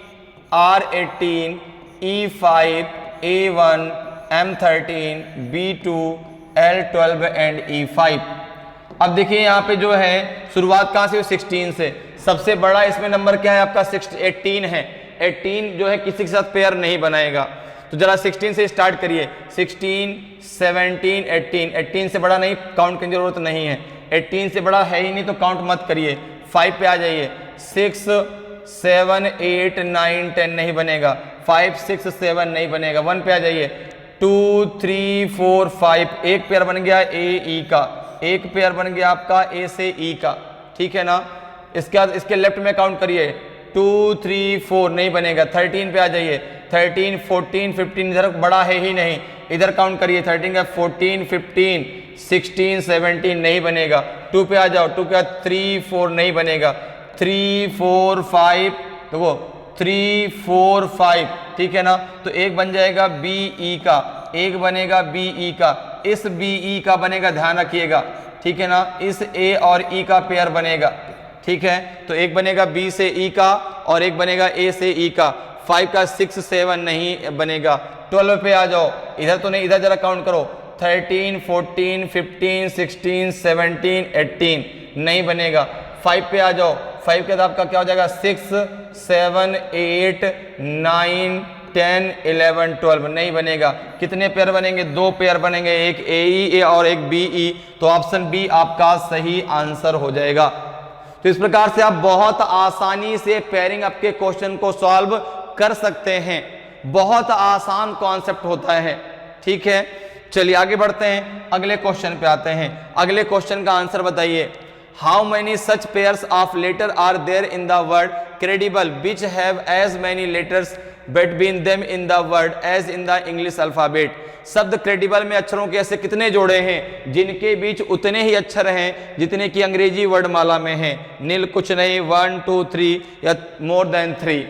R18, E5, A1, M13, B2, L12 and E5। अब देखिए यहाँ पे जो है शुरुआत कहाँ से? 16 से। सबसे बड़ा इसमें नंबर क्या है आपका? 18 है। 18 जो है किसी के साथ पेयर नहीं बनाएगा, तो जरा 16 से स्टार्ट करिए। 16, 17, 18 से बड़ा नहीं काउंट करने की जरूरत नहीं है। 18 से बड़ा है ही नहीं तो काउंट मत करिए। 5 पे आ जाइए, 6 7 8 9 10 नहीं बनेगा, 5 6 7 नहीं बनेगा। 1 पे आ जाइए, 2 3 4 5, एक पेयर बन गया ए ई का, एक पेयर बन गया आपका ए से ई का, ठीक है ना। इसके बाद इसके लेफ्ट में काउंट करिए, 2 3 4 नहीं बनेगा। 13 पे आ जाइए, 13 14 15, इधर बड़ा है ही नहीं, इधर काउंट करिए, 13 का 14 15 16 17 नहीं बनेगा। 2 पे आ जाओ, 2 का 3 4 नहीं बनेगा, 3 4 5, देखो 3 4 5, ठीक है ना। तो एक बन जाएगा बी ई का, एक बनेगा बी ई का, इस बी ई का बनेगा, ध्यान रखिएगा, ठीक है ना। इस ए और ई का पेयर बनेगा, ठीक है। तो एक बनेगा बी से ई का और एक बनेगा ए से ई का। 5 का 6 7 नहीं बनेगा। 12 पे आ जाओ, इधर तो नहीं, इधर जरा काउंट करो, 13 14 15 16 17 18 नहीं बनेगा। 5 पे आ जाओ, 5 के बाद आपका क्या हो जाएगा, 6 7 8 9 10 11 12 नहीं बनेगा। कितने पेयर बनेंगे, 2 पेयर बनेंगे, एक ए ई और एक बी ई। तो ऑप्शन बी आपका सही आंसर हो जाएगा। तो इस प्रकार से आप बहुत आसानी से पेयरिंग आपके क्वेश्चन को सॉल्व कर सकते हैं। बहुत आसान कॉन्सेप्ट होता है, ठीक है। चलिए आगे बढ़ते हैं, अगले क्वेश्चन पे आते हैं। अगले क्वेश्चन का आंसर बताइए। How many such pairs of letter are there in the word credible which have as many letters between them in the word as in the English alphabet. शब्द क्रेडिबल में अक्षरों के ऐसे कितने जोड़े हैं जिनके बीच उतने ही अक्षर हैं जितने की अंग्रेजी वर्डमाला में हैं। नील कुछ नहीं, 1 2 3 या मोर देन 3।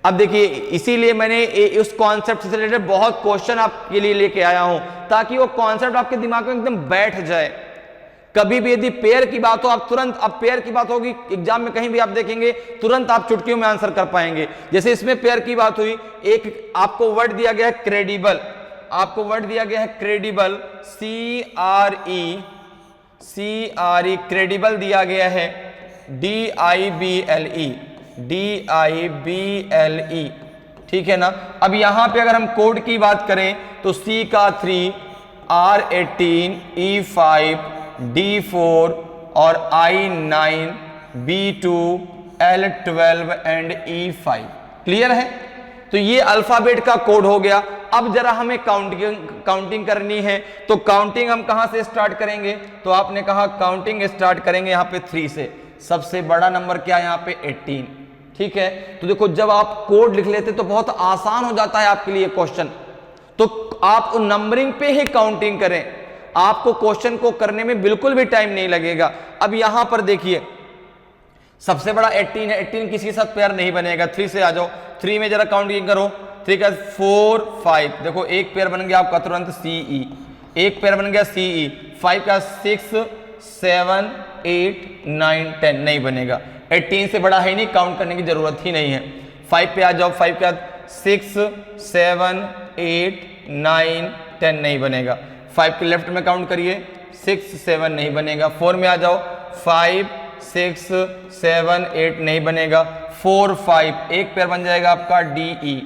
अब देखिए, इसीलिए मैंने उस कॉन्सेप्ट से रिलेटेड बहुत क्वेश्चन आपके लिए लेके आया हूं ताकि वो कॉन्सेप्ट आपके दिमाग में एकदम बैठ जाए। कभी भी यदि पेयर की बात हो, आप तुरंत, अब पेयर की बात होगी एग्जाम में कहीं भी आप देखेंगे तुरंत आप चुटकियों में आंसर कर पाएंगे। जैसे इसमें पेयर की बात हुई, एक आपको वर्ड दिया गया है क्रेडिबल, आपको वर्ड दिया गया है क्रेडिबल, C-R-E क्रेडिबल दिया गया है, D-I-B-L-E, ठीक है ना। अब यहां पे अगर हम कोड की बात करें तो C का 3, R18, E5, D4 और I9, B2, L12 and E5। Clear है? तो ये अल्फाबेट का कोड हो गया। अब जरा हमें काउंटिंग करनी है, तो काउंटिंग हम कहां से स्टार्ट करेंगे, तो आपने कहा काउंटिंग स्टार्ट करेंगे यहां पे 3 से। सबसे बड़ा नंबर क्या है यहाँ पे, 18, ठीक है। तो देखो, जब आप कोड लिख लेते तो बहुत आसान हो जाता है आपके लिए क्वेश्चन। तो आप नंबरिंग पे ही काउंटिंग करें, आपको क्वेश्चन को करने में बिल्कुल भी टाइम नहीं लगेगा। अब यहां पर देखिए, सबसे बड़ा 18 है, 18 किसी के साथ पेयर नहीं बनेगा। 3 से आ जाओ, 3 में जरा काउंटिंग करो, 3 का 4 5, देखो एक पेयर बन गया आपका तुरंत CE, एक पेयर बन गया CE। 5 का 6 7 8 9 10 नहीं बनेगा। 18 से बड़ा है नहीं, काउंट करने की जरूरत ही नहीं है। 5 पे आ जाओ, 5 का 6 7 8 9 10 नहीं बनेगा। 5 के लेफ्ट में काउंट करिए, 6 7 नहीं बनेगा। 4 में आ जाओ, 5 6 7 8 नहीं बनेगा। 4 5, एक पेयर बन जाएगा आपका DE,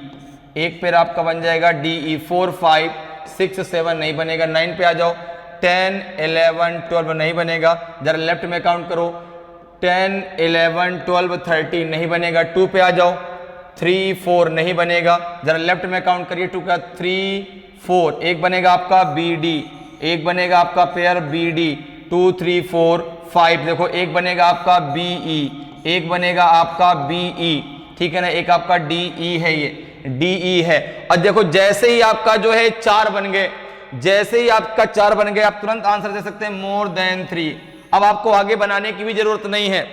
एक पेयर आपका बन जाएगा DE। 4 5 6 7 नहीं बनेगा। 9 पे आ जाओ, 10 11 12 नहीं बनेगा। जरा लेफ्ट में काउंट करो, 10 11 12 13 नहीं बनेगा। 2 पे आ जाओ, 3 4 नहीं बनेगा। जरा लेफ्ट में काउंट करिए, 2 का 3 4, एक बनेगा आपका BD, एक बनेगा आपका पेयर BD। 2 3 4 5, देखो एक बनेगा आपका BE, एक बनेगा आपका BE, ठीक है ना। एक आपका DE है, ये DE है। और देखो जैसे ही आपका जो है 4 बन गए, जैसे ही आपका 4 बन गए, आप तुरंत आंसर दे सकते हैं मोर देन 3। अब आपको आगे बनाने की भी जरूरत नहीं है।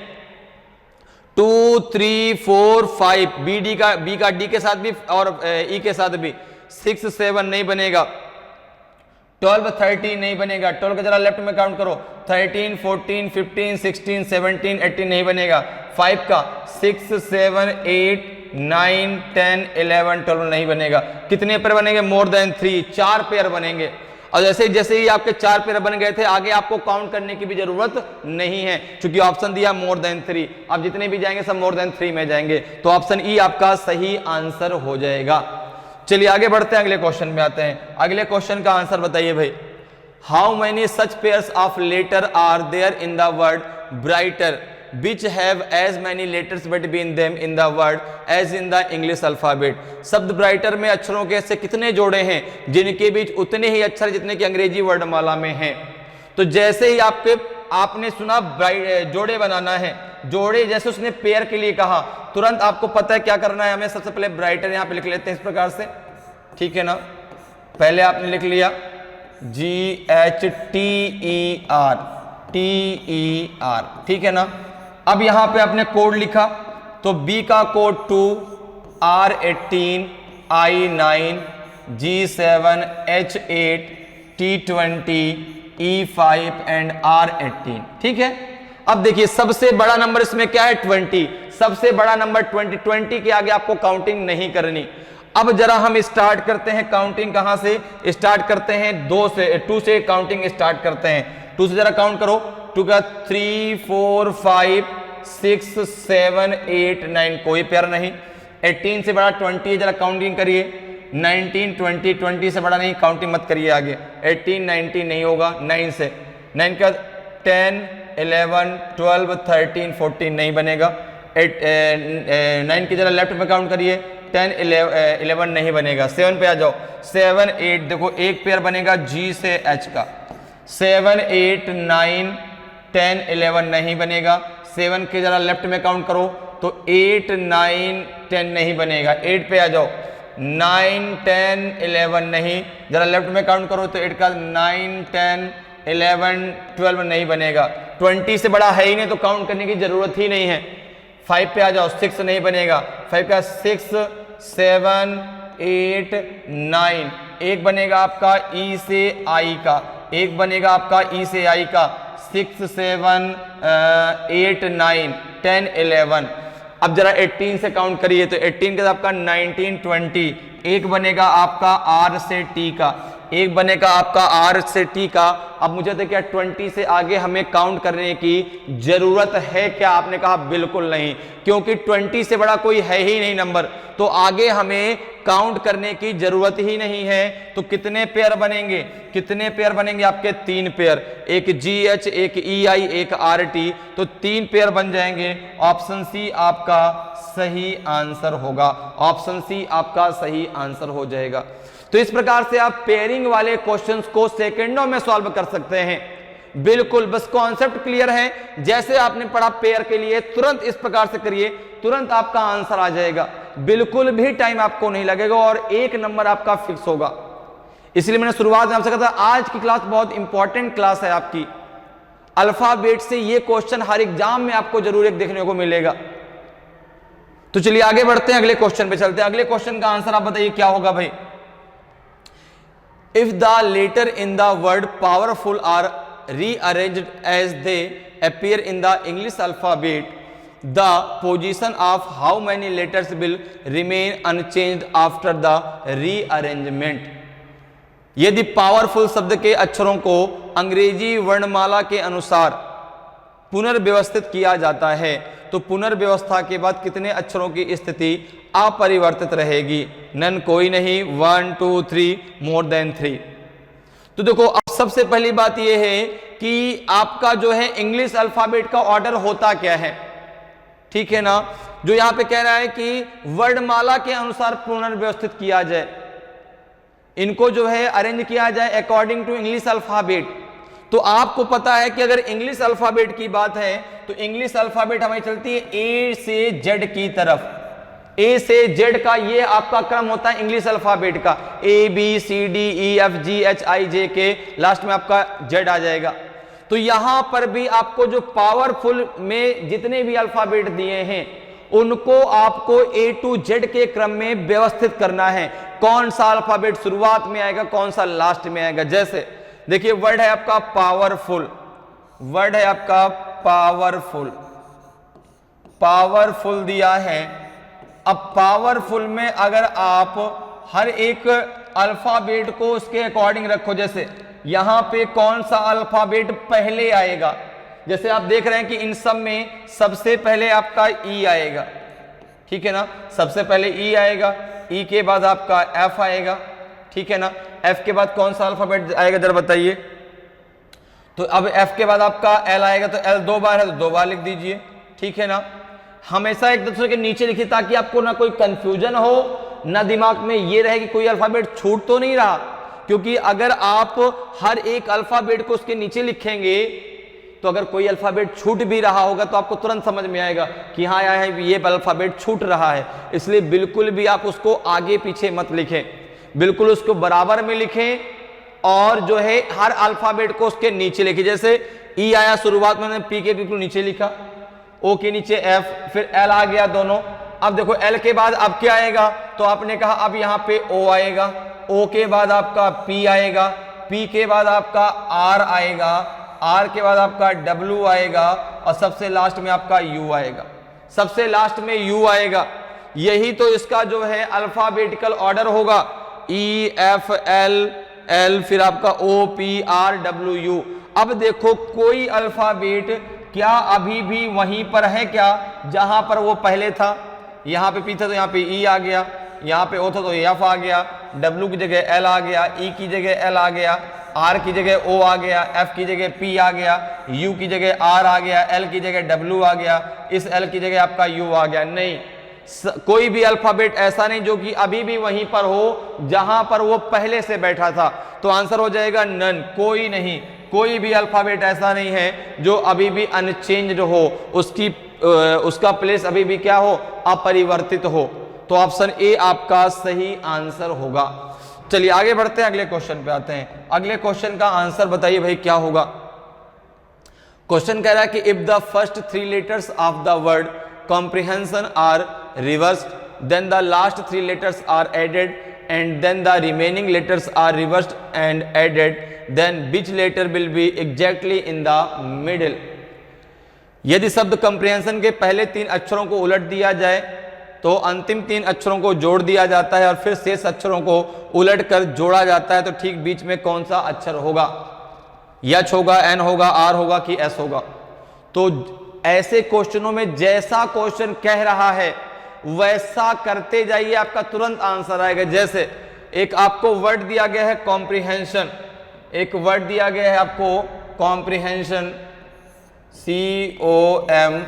2 3 4 5, BD का, B का D के साथ भी और E के साथ भी। 6 7 नहीं बनेगा। 12 13 नहीं बनेगा। 12 का जरा लेफ्ट में काउंट करो, 13 14 15 16 17 18 नहीं बनेगा। 5 का 6 7 8 9 10 11 12 नहीं बनेगा। कितने पेयर बनेंगे, मोर देन 3, 4 पेयर बनेंगे। और जैसे ही आपके 4 पेयर बन गए थे, आगे आपको काउंट करने की भी जरूरत नहीं है, क्योंकि ऑप्शन दिया मोर देन 3। आप जितने भी जाएंगे सब मोर देन 3 में जाएंगे, तो ऑप्शन ई आपका सही आंसर हो जाएगा। चलिए आगे बढ़ते हैं, अगले क्वेश्चन में आते हैं। अगले क्वेश्चन का आंसर बताइए भाई। How many such pairs of letter are there in the word brighter which have as many letters between them in the word as in the English alphabet। शब्द ब्राइटर में अक्षरों के ऐसे कितने जोड़े हैं जिनके बीच उतने ही अक्षर जितने कि अंग्रेजी वर्णमाला में हैं। तो जैसे ही आपने सुना जोड़े बनाना है, जोड़े जैसे उसने पेयर के लिए कहा, तुरंत आपको पता है क्या करना है हमें। सबसे पहले ब्राइटर यहां पे लिख लेते हैं इस प्रकार से, ठीक है ना। पहले आपने लिख लिया GHTER, ठीक है ना। अब यहां पे आपने कोड लिखा, तो B का code 2, R18, I9, G7, H8, T20, E5 and R18, ठीक है। अब देखिए सबसे बड़ा नंबर इसमें क्या है 20, सबसे बड़ा नंबर 20 के आगे आपको काउंटिंग नहीं करनी। अब जरा हम स्टार्ट करते हैं काउंटिंग, कहां से स्टार्ट करते हैं 2 से काउंटिंग स्टार्ट करते हैं। 2 से जरा काउंट करो, 2 का 3 4 5 6 7 8 9, कोई पेयर नहीं। 18 से बड़ा 20 है, जरा काउंटिंग करिए। 19 20, 20 से बड़ा नहीं, काउंटिंग मत करिए आगे। 18 19 नहीं होगा। 9 से 9 का 10 11 12 13 14 नहीं बनेगा। 9 की जरा लेफ्ट में काउंट करिए, 10 11 नहीं बनेगा। 7 पे आ जाओ, 7 8, देखो एक पेयर बनेगा G से H का। 7 8 9 10 11 नहीं बनेगा। 7 के जरा लेफ्ट में काउंट करो, तो 8 9 10 नहीं बनेगा। 8 पे आ जाओ, 9 10 11 नहीं, जरा लेफ्ट में काउंट करो, तो 8 का 9 10 11 12 नहीं बनेगा। 20 से बड़ा है ही नहीं, तो काउंट करने की जरूरत ही नहीं है। 5 पे आ जाओ, 6 नहीं बनेगा। 5 का 6 7 8 9, एक बनेगा आपका E से I का, एक बनेगा आपका E से I का। 6 7 8 9 10 11। अब जरा 18 से काउंट करिए, तो 18 के साथ आपका 19 20, एक बनेगा आपका R से T का, एक बनेगा आपका R से T का। अब मुझे तो क्या 20 से आगे हमें काउंट करने की जरूरत है क्या? आपने कहा बिल्कुल नहीं, क्योंकि 20 से बड़ा कोई है ही नहीं नंबर, तो आगे हमें काउंट करने की जरूरत ही नहीं है। तो कितने पेयर बनेंगे? कितने पेयर बनेंगे आपके? 3 पेयर, एक GH, एक EI, एक RT, तो 3 पेयर बन जाएंगे। ऑप्शन सी आपका सही आंसर होगा। ऑप्शन सी आपका सही आंसर हो जाएगा। तो इस प्रकार से आप पेयरिंग वाले क्वेश्चंस को सेकंडों में सॉल्व कर सकते हैं। बिल्कुल, बस कॉन्सेप्ट क्लियर है। जैसे आपने पढ़ा पेयर के लिए, तुरंत इस प्रकार से करिए, तुरंत आपका आंसर आ जाएगा। बिल्कुल भी टाइम आपको नहीं लगेगा और 1 नंबर आपका फिक्स होगा। इसलिए मैंने शुरुआत में आपसे कहा था आज की क्लास बहुत इंपॉर्टेंट क्लास है आपकी। अल्फाबेट से ये क्वेश्चन हर एग्जाम में आपको जरूर एक देखने को मिलेगा। तो चलिए आगे बढ़ते हैं, अगले क्वेश्चन पे चलते हैं। अगले क्वेश्चन का आंसर आप बताइए क्या होगा भाई? If the letter in the word powerful are rearranged as they appear in the English alphabet, the position of how many letters will remain unchanged after the rearrangement? यदि पावरफुल शब्द के अक्षरों को अंग्रेजी वर्णमाला के अनुसार पुनर्व्यवस्थित किया जाता है, तो पुनर्व्यवस्था के बाद कितने अक्षरों की स्थिति अपरिवर्तित रहेगी? नन, कोई नहीं। 1 2 3, मोर देन 3। तो देखो, अब सबसे पहली बात यह है कि आपका जो है इंग्लिश अल्फाबेट का ऑर्डर होता क्या है, ठीक है ना। जो यहां पे कह रहा है कि वर्णमाला के अनुसार पुनर्व्यवस्थित किया जाए, इनको जो है अरेंज किया जाए अकॉर्डिंग टू इंग्लिश अल्फाबेट। तो आपको पता है कि अगर इंग्लिश अल्फाबेट की बात है तो इंग्लिश अल्फाबेट हमें चलती है ए से जेड की तरफ। ए से जेड का ये आपका क्रम होता है इंग्लिश अल्फाबेट का। A B C D E F G H I J K, last में आपका जेड आ जाएगा। तो यहां पर भी आपको जो पावरफुल में जितने भी अल्फाबेट दिए हैं उनको आपको ए टू जेड के क्रम में व्यवस्थित करना है। कौन सा अल्फाबेट शुरुआत में आएगा, कौन सा लास्ट में आएगा। जैसे देखिए, वर्ड है आपका पावरफुल, वर्ड है आपका पावरफुल, पावरफुल दिया है। अब पावरफुल में अगर आप हर एक अल्फाबेट को उसके अकॉर्डिंग रखो, जैसे यहां पे कौन सा अल्फाबेट पहले आएगा, जैसे आप देख रहे हैं कि इन सब में सबसे पहले आपका ई आएगा, ठीक है ना। सबसे पहले ई आएगा, ई के बाद आपका एफ आएगा, ठीक है ना। एफ के बाद कौन सा अल्फाबेट आएगा जरा बताइए? तो अब एफ के बाद आपका एल आएगा, तो एल 2 बार है तो 2 बार लिख दीजिए, ठीक है ना। हमेशा एक दूसरे के नीचे लिखिए ताकि आपको ना कोई कंफ्यूजन हो, ना दिमाग में ये रहे कि कोई अल्फाबेट छूट तो नहीं रहा, क्योंकि अगर आप हर एक अल्फाबेट को उसके नीचे लिखेंगे तो अगर कोई अल्फाबेट छूट भी रहा होगा तो आपको तुरंत समझ में आएगा कि हाँ यार ये अल्फाबेट छूट रहा है। इसलिए बिल्कुल भी आप उसको आगे पीछे मत लिखें, बिल्कुल उसको बराबर में लिखें और जो है हर अल्फाबेट को उसके नीचे लिखिए। जैसे ई आया शुरुआत में, मैंने पी के बिल्कुल नीचे लिखा, ओ के नीचे एफ, फिर एल आ गया दोनों। अब देखो एल के बाद अब क्या आएगा, तो आपने कहा अब यहां पे ओ आएगा, ओ के बाद आपका पी आएगा, पी के बाद आपका आर आएगा, आर के बाद आपका डब्ल्यू आएगा और सबसे लास्ट में आपका यू आएगा, सबसे लास्ट में यू आएगा। यही तो इसका जो है अल्फाबेटिकल ऑर्डर होगा, ई एफ एल एल, फिर आपका O P R W U. अब देखो कोई अल्फाबेट क्या अभी भी वहीं पर है क्या जहां पर वो पहले था? यहां पे पी था तो यहां पे ई आ गया, यहां पे ओ था तो एफ आ गया, डब्ल्यू की जगह एल आ गया, ई की जगह एल आ गया, आर की जगह ओ आ गया, एफ की जगह पी आ गया, यू की जगह आर आ गया, एल की जगह डब्ल्यू आ गया, इस एल की जगह आपका यू आ गया। नहीं, कोई भी अल्फाबेट ऐसा नहीं जो कि अभी भी वहीं पर हो जहां पर वो पहले से बैठा था। तो आंसर हो जाएगा नन, कोई नहीं, कोई भी अल्फाबेट ऐसा नहीं है जो अभी भी अनचेंज्ड हो, उसका प्लेस अभी भी क्या हो, अपरिवर्तित हो। तो ऑप्शन ए आपका सही आंसर होगा। चलिए आगे बढ़ते हैं, अगले क्वेश्चन पे आते हैं। अगले क्वेश्चन का आंसर बताइए भाई क्या होगा। क्वेश्चन कह रहा है कि if the first 3 letters of the word comprehension are reversed, then the last 3 letters are added and then the remaining letters are reversed and added, then which letter will be exactly in the middle? यदि शब्द comprehension के पहले 3 अक्षरों को उलट दिया जाए तो अंतिम 3 अक्षरों को जोड़ दिया जाता है और फिर शेष अक्षरों को उलट कर जोड़ा जाता है, तो ठीक बीच में कौन सा अक्षर होगा? एच होगा, एन होगा, आर होगा कि एस होगा? तो ऐसे क्वेश्चनों में जैसा क्वेश्चन कह रहा है वैसा करते जाइए, आपका तुरंत आंसर आएगा। जैसे एक आपको वर्ड दिया गया है कॉम्प्रिहेंशन, एक वर्ड दिया गया है आपको कॉम्प्रिहेंशन, COMPREHENSION,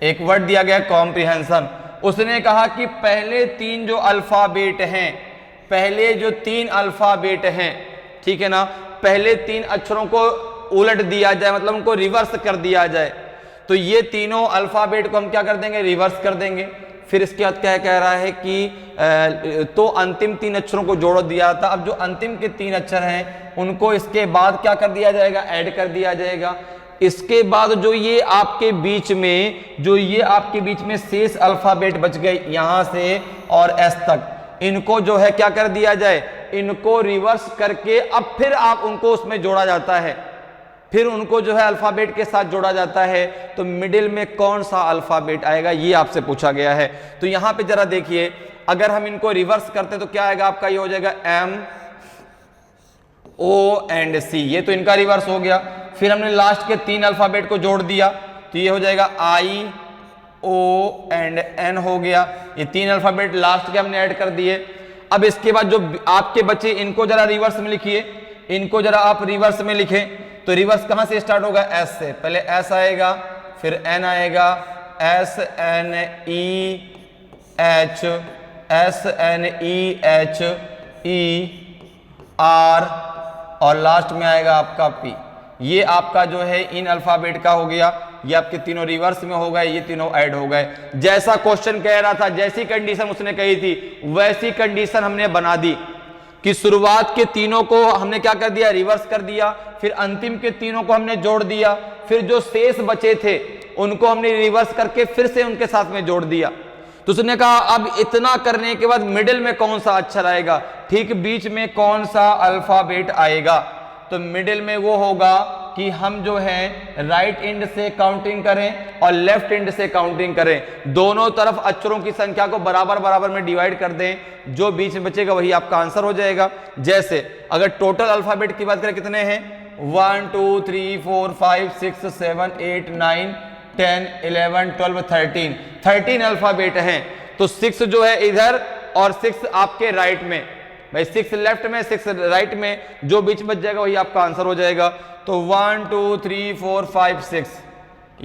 एक वर्ड दिया गया कॉम्प्रिहेंशन। उसने कहा कि पहले 3 जो अल्फाबेट हैं, पहले जो 3 अल्फाबेट हैं, ठीक है ना, पहले 3 अक्षरों को उलट दिया जाए, मतलब उनको रिवर्स कर दिया जाए। तो ये तीनों अल्फाबेट को हम क्या कर देंगे? रिवर्स कर देंगे। फिर इसके बाद क्या कह रहा है कि तो अंतिम 3 अक्षरों को जोड़ दिया था। अब जो अंतिम के 3 अक्षर हैं उनको इसके बाद क्या कर दिया जाएगा? ऐड कर दिया जाएगा। इसके बाद जो ये आपके बीच में शेष अल्फाबेट बच गए यहां से और एस तक, इनको जो है क्या कर दिया जाए? इनको रिवर्स करके अब फिर आप उनको उसमें जोड़ा जाता है, फिर उनको जो है अल्फाबेट के साथ जोड़ा जाता है। तो मिडिल में कौन सा अल्फाबेट आएगा ये आपसे पूछा गया है। तो यहां पे जरा देखिए, अगर हम इनको रिवर्स करते तो क्या आएगा आपका? ये हो जाएगा M O एंड C, ये तो इनका रिवर्स हो गया। फिर हमने लास्ट के 3 अल्फाबेट को जोड़ दिया तो ये हो जाएगा I O एंड N हो गया। ये 3 अल्फाबेट लास्ट के हमने ऐड कर दिए। अब इसके बाद जो आपके बचे इनको जरा रिवर्स में लिखिए, इनको जरा आप रिवर्स में लिखें। तो रिवर्स कहां से स्टार्ट होगा? S से। पहले S आएगा, फिर N आएगा, SNEHR और लास्ट में आएगा आपका P। ये आपका जो है इन अल्फाबेट का हो गया। ये आपके तीनों रिवर्स में हो गए, ये तीनों ऐड हो गए। जैसा क्वेश्चन कह रहा था, जैसी कंडीशन उसने कही थी वैसी कंडीशन हमने बना दी कि शुरुआत के तीनों को हमने क्या कर दिया? रिवर्स कर दिया। फिर अंतिम के तीनों को हमने जोड़ दिया। फिर जो शेष बचे थे उनको हमने रिवर्स करके फिर से उनके साथ में जोड़ दिया। तो उसने कहा अब इतना करने के बाद मिडिल में कौन सा अक्षर आएगा, ठीक बीच में कौन सा अल्फाबेट आएगा? तो मिडिल में वो होगा कि हम जो है राइट एंड से काउंटिंग करें और लेफ्ट एंड से काउंटिंग करें। दोनों तरफ अक्षरों की संख्या को बराबर बराबर में डिवाइड कर दें, जो बीच में बचेगा वही आपका आंसर हो जाएगा। जैसे अगर टोटल अल्फाबेट की बात करें कितने हैं? 1 2 3 4 5 6 7 8 9 10 11 12 13 अल्फाबेट हैं। तो 6 जो है इधर और 6 आपके राइट में, भाई 6 लेफ्ट में 6 राइट में, जो बीच बच जाएगा वही आपका आंसर हो जाएगा। तो 1 2 3 4 5 6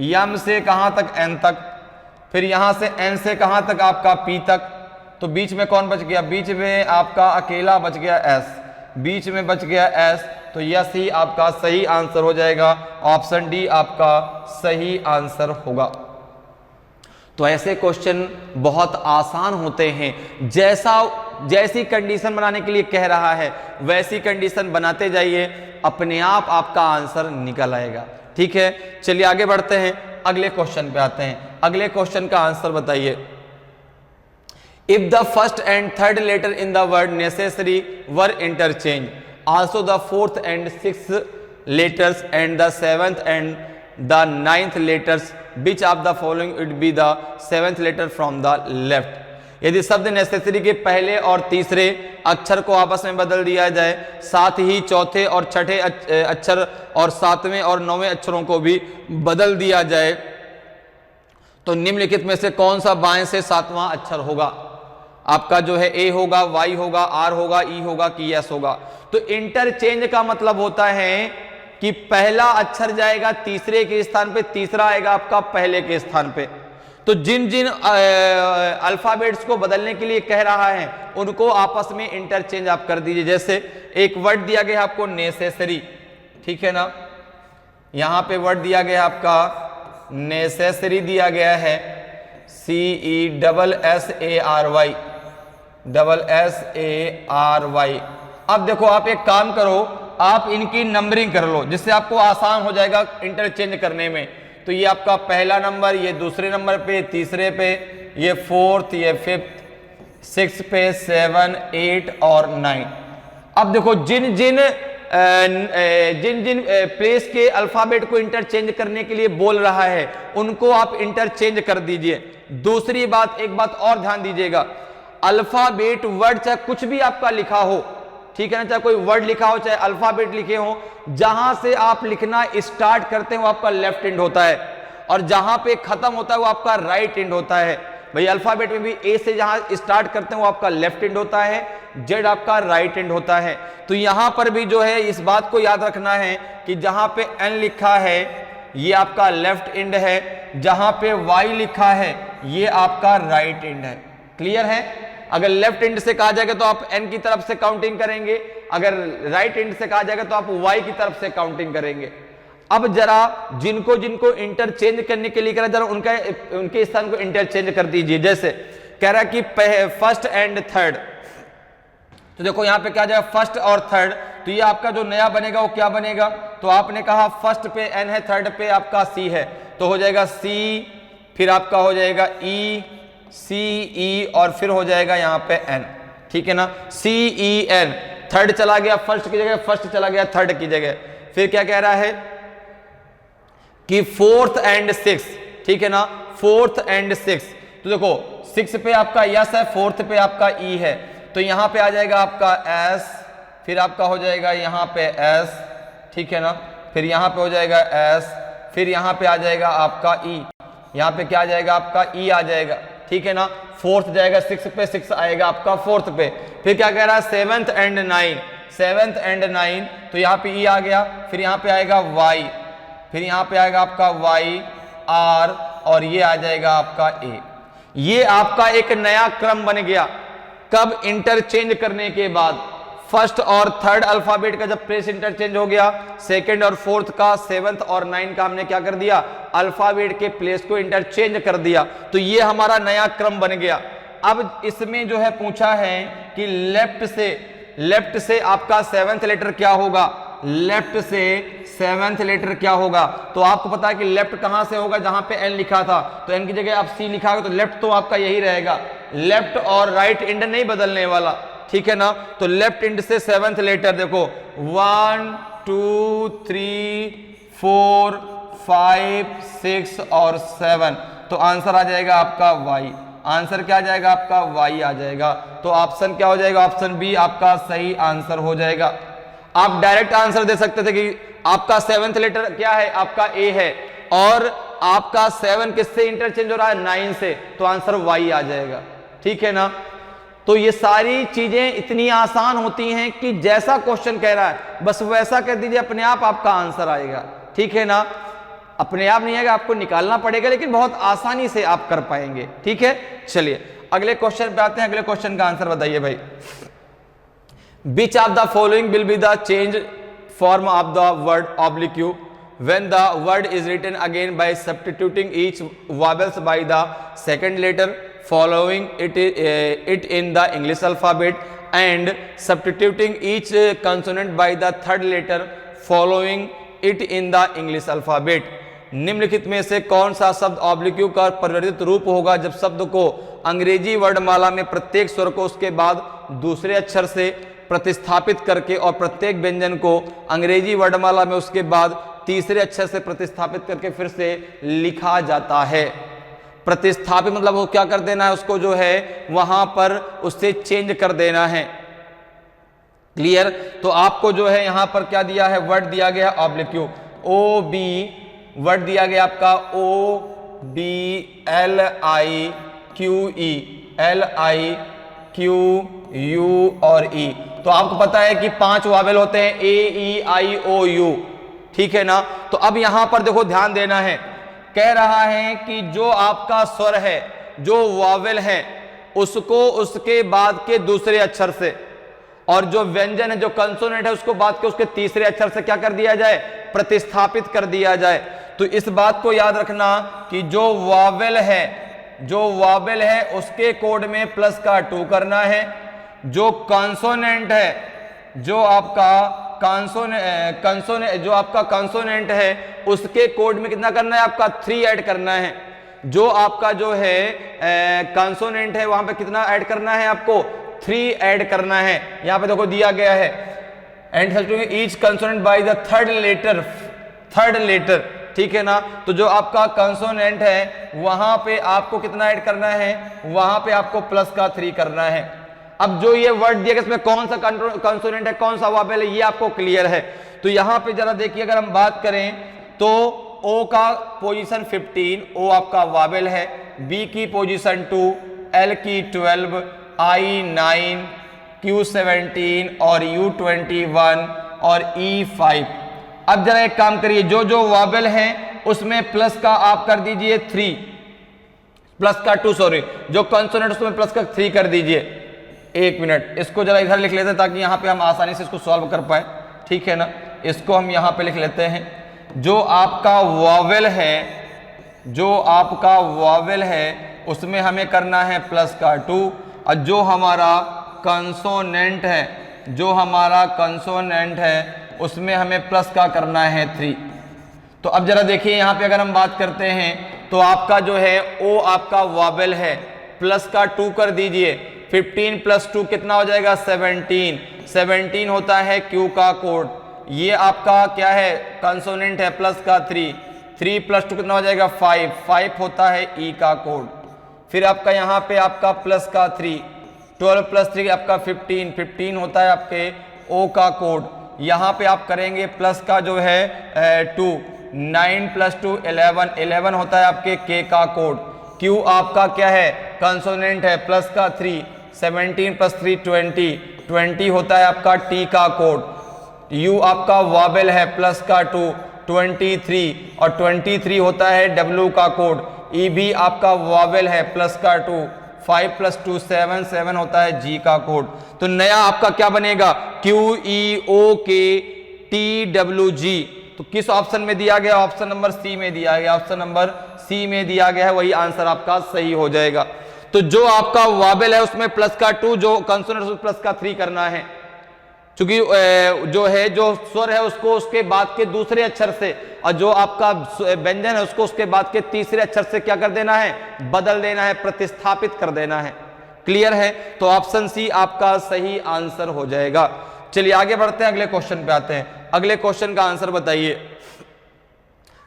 यम से कहां तक एन तक, फिर यहां से एन से कहां तक आपका पी तक। तो बीच में कौन बच गया, बीच में आपका अकेला बच गया एस, बीच में बच गया एस। तो यस ही आपका सही आंसर हो जाएगा, ऑप्शन डी आपका सही आंसर होगा। तो ऐसे क्वेश्चन बहुत आसान होते हैं, जैसी कंडीशन बनाने के लिए कह रहा है वैसी कंडीशन बनाते जाइए, अपने आप आपका आंसर निकल आएगा। ठीक है, चलिए आगे बढ़ते हैं, अगले क्वेश्चन पे आते हैं। अगले क्वेश्चन का आंसर बताइए। If the first and third letter in the word necessary were interchange, also the fourth and sixth letters and the seventh and the ninth letters, which of the following would be the seventh letter from the left. यदि शब्द नेसेसरी के पहले और तीसरे अक्षर को आपस में बदल दिया जाए, साथ ही चौथे और छठे अक्षर और सातवें और नौवें अक्षरों को भी बदल दिया जाए, तो निम्नलिखित में से कौन सा बाएं से सातवां अक्षर होगा। आपका जो है ए होगा, वाई होगा, आर होगा, ई होगा कि एस होगा। तो इंटरचेंज का मतलब होता है कि पहला अक्षर जाएगा तीसरे के स्थान पे, तीसरा आएगा आपका पहले के स्थान पे। तो जिन जिन अल्फाबेट्स को बदलने के लिए कह रहा है उनको आपस में इंटरचेंज आप कर दीजिए। जैसे एक वर्ड दिया गया आपको नेसेसरी, ठीक है ना, यहां पे वर्ड दिया गया आपका नेसेसरी दिया गया है, CESSARY। अब देखो आप एक काम करो, आप इनकी नंबरिंग कर लो जिससे आपको आसान हो जाएगा इंटरचेंज करने में। तो ये आपका पहला नंबर, ये दूसरे नंबर पे, तीसरे पे, ये फोर्थ, ये फिफ्थ, सिक्स पे, 7 8 और 9। अब देखो जिन जिन प्लेस के अल्फाबेट को इंटरचेंज करने के लिए बोल रहा है उनको आप इंटरचेंज कर दीजिए। दूसरी बात, एक बात और ध्यान दीजिएगा, अल्फाबेट वर्ड चाहे कुछ भी आपका लिखा हो, ठीक है ना, चाहे कोई वर्ड लिखा हो चाहे अल्फाबेट लिखे हो, जहां से आप लिखना स्टार्ट करते हैं वो आपका लेफ्ट हैंड होता है और जहां पे खत्म होता है वो आपका राइट हैंड होता है। भाई अल्फाबेट में भी ए से जहां स्टार्ट करते हैं वो आपका लेफ्ट हैंड होता है, जेड आपका राइट हैंड होता है। तो यहां पर भी जो है इस बात को याद रखना है कि जहां पे एन लिखा है ये आपका लेफ्ट हैंड है, जहां पे वाई लिखा है ये आपका राइट हैंड है। क्लियर है? अगर लेफ्ट हैंड से कहा जाएगा तो आप एन की तरफ से काउंटिंग करेंगे, अगर राइट हैंड से कहा जाएगा तो आप वाई की तरफ से काउंटिंग करेंगे। अब जरा जिनको जिनको इंटरचेंज करने के लिए कह रहा है जरा उनके स्थान को इंटरचेंज कर दीजिए। जैसे कह रहा है कि फर्स्ट एंड थर्ड, तो देखो यहां पे क्या जाएगा फर्स्ट और थर्ड, तो ये आपका जो नया बनेगा वो क्या बनेगा, तो आपने कहा फर्स्ट पे एन है, थर्ड पे आपका सी है, तो हो जाएगा सी, फिर आपका हो जाएगा ई, सी ई और फिर हो जाएगा यहां पे एन। ठीक है ना, सी ई एन, थर्ड चला गया फर्स्ट की जगह, फर्स्ट चला गया थर्ड की जगह। फिर क्या कह रहा है कि फोर्थ एंड सिक्स, ठीक है ना, फोर्थ एंड सिक्स, तो देखो सिक्स पे आपका यस है, फोर्थ पे आपका ई है, तो यहां पे आ जाएगा आपका एस, फिर आपका हो जाएगा यहां पे एस, ठीक है ना, फिर यहां पे हो जाएगा एस, फिर यहां पे आ जाएगा आपका ई, यहां पे क्या आ जाएगा आपका ई आ जाएगा, ठीक है ना, फोर्थ जाएगा सिक्स पे, सिक्स आएगा आपका फोर्थ पे। फिर क्या कह रहा है seventh and nine, seventh and nine, तो यहाँ पे ई आ गया, फिर यहाँ पे आएगा वाई, फिर यहाँ पे आएगा आपका वाई आर और ये आ जाएगा आपका ए। ये आपका एक नया क्रम बन गया। कब? इंटरचेंज करने के बाद। फर्स्ट और थर्ड अल्फाबेट का जब प्लेस इंटरचेंज हो गया, सेकंड और फोर्थ का, सेवंथ और नाइन का हमने क्या कर दिया, अल्फाबेट के प्लेस को इंटरचेंज कर दिया, तो ये हमारा नया क्रम बन गया। अब इसमें जो है पूछा है कि लेफ्ट से आपका सेवंथ लेटर क्या होगा, लेफ्ट से सेवंथ लेटर क्या होगा, तो आपको पता है कि लेफ्ट कहां से होगा, जहां पे एन लिखा था, तो एन की जगह आप सी लिखा होगा, तो लेफ्ट तो आपका यही रहेगा, लेफ्ट और राइट एंड नहीं बदलने वाला, ठीक है ना। तो लेफ्ट एंड से सेवंथ लेटर देखो 1 2 3 4 5 6 और 7, तो आंसर आ जाएगा आपका वाई। आंसर क्या आ जाएगा आपका वाई आ जाएगा। तो ऑप्शन क्या हो जाएगा, ऑप्शन बी आपका सही आंसर हो जाएगा। आप डायरेक्ट आंसर दे सकते थे कि आपका 7th लेटर क्या है, आपका ए है, और आपका 7 किससे इंटरचेंज हो रहा है, 9 से, तो आंसर वाई आ जाएगा। ठीक है ना। तो ये सारी चीजें इतनी आसान होती हैं कि जैसा क्वेश्चन कह रहा है बस वैसा कर दीजिए, अपने आप आपका आंसर आएगा। ठीक है ना। अपने आप नहीं आएगा, आपको निकालना पड़ेगा, लेकिन बहुत आसानी से आप कर पाएंगे। ठीक है। चलिए अगले क्वेश्चन पे आते हैं। अगले क्वेश्चन का आंसर बताइए भाई। Which of the following will be the change form of the word oblique when the word is written again by substituting each vowels by the second letter following it in the English alphabet and substituting each consonant by the third letter following it in the English alphabet। निम्नलिखित में से कौन सा शब्द ऑब्लिक्यू का परिवर्तित रूप होगा जब शब्द को अंग्रेजी वर्णमाला में प्रत्येक स्वर को उसके बाद दूसरे अक्षर से प्रतिस्थापित करके और प्रत्येक व्यंजन को अंग्रेजी वर्णमाला में उसके बाद तीसरे अक्षर से प्रतिस्थापित करके फिर से लिखा जाता है। प्रतिस्थापित मतलब वो क्या कर देना है, उसको जो है वहां पर उससे चेंज कर देना है। क्लियर। तो आपको जो है यहां पर क्या दिया है, वर्ड दिया गया ऑब्लिक्यू, ओ बी वर्ड दिया गया आपका O B L I Q U, E I I Q U E. तो आपको पता है कि 5 वावेल होते हैं, ए ई आई ओ यू। ठीक है ना। तो अब यहां पर देखो ध्यान देना है, कह रहा है कि जो आपका स्वर है, जो वावेल है, उसको उसके बाद के दूसरे अक्षर से, और जो व्यंजन है, जो कंसोनेंट है, उसको बाद के उसके तीसरे अक्षर से क्या कर दिया जाए, प्रतिस्थापित कर दिया जाए। तो इस बात को याद रखना कि जो वावेल है, जो वावेल है उसके कोड में प्लस का 2 करना है। जो कंसोनेंट है, जो आपका जो आपका कंसोनेंट है उसके कोड में कितना करना है, आपका 3 ऐड करना है। जो आपका जो है कंसोनेंट है वहां पे कितना ऐड करना है, आपको 3 ऐड करना है। यहां पे देखो दिया गया है and each consonant by the third letter. ठीक है ना। तो जो आपका कंसोनेंट है वहां पे आपको कितना ऐड करना है, वहां पे आपको प्लस का 3 करना है। अब जो ये वर्ड दिया गया इसमें कौन सा कंसोनेंट है, कौन सा वावेल है, ये आपको क्लियर है। तो यहां पे जरा देखिए, अगर हम बात करें तो ओ का पोजीशन 15, ओ आपका वावेल है, बी की पोजीशन 2, एल की 12, आई 9, क्यू 17 और यू 21 और ई 5। अब जरा एक काम करिए, जो जो वावेल हैं उसमें प्लस का आप कर दीजिए 3, प्लस का 2 सॉरी, जो कंसोनेंट उसमें प्लस का 3 कर दीजिए। एक मिनट, इसको जरा इधर लिख लेते हैं ताकि यहां पे हम आसानी से इसको सॉल्व कर पाए। ठीक है ना। इसको हम यहां पे लिख लेते हैं, जो आपका वावेल है, जो आपका वावेल है उसमें हमें करना है प्लस का 2, और जो हमारा कंसोनेंट है, जो हमारा कंसोनेंट है उसमें हमें प्लस का करना है 3। तो अब जरा देखिए यहां पे अगर हम बात करते हैं तो आपका जो है ओ आपका वावेल है, प्लस का 2 कर दीजिए, 15 प्लस 2 कितना हो जाएगा, 17 होता है क्यू का कोड। ये आपका क्या है, कंसोनेंट है, प्लस का 3 प्लस 2 कितना हो जाएगा, 5 होता है ई का कोड। फिर आपका यहाँ पे आपका प्लस का 3, 12 प्लस 3 आपका 15 होता है आपके ओ का कोड। यहाँ पे आप करेंगे प्लस का जो है 2, 9 प्लस 2 11 होता है आपके के का कोड। क्यू आपका क्या है, कंसोनेंट है, प्लस का 3, 17 प्लस 3 20 होता है आपका टी का कोड। यू आपका वावेल है, प्लस का 2 23 और 23 होता है डब्ल्यू का कोड। ई भी आपका वावेल है, प्लस का 2, 5 प्लस 2 7 होता है जी का कोड। तो नया आपका क्या बनेगा, क्यू ई ओ के टी डब्ल्यू जी। तो किस ऑप्शन में दिया गया, ऑप्शन नंबर सी में दिया गया, ऑप्शन नंबर सी में दिया गया है, वही आंसर आपका सही हो जाएगा। तो जो आपका वावेल है उसमें प्लस का 2, जो कंसोनेंट उसमें प्लस का 3 करना है, क्योंकि जो है जो स्वर है उसको उसके बाद के दूसरे अक्षर से, और जो आपका व्यंजन है उसको उसके बाद के तीसरे अक्षर से क्या कर देना है, बदल देना है, प्रतिस्थापित कर देना है। क्लियर है। तो ऑप्शन सी आपका सही आंसर हो जाएगा। चलिए आगे बढ़ते हैं, अगले क्वेश्चन पे आते हैं। अगले क्वेश्चन का आंसर बताइए।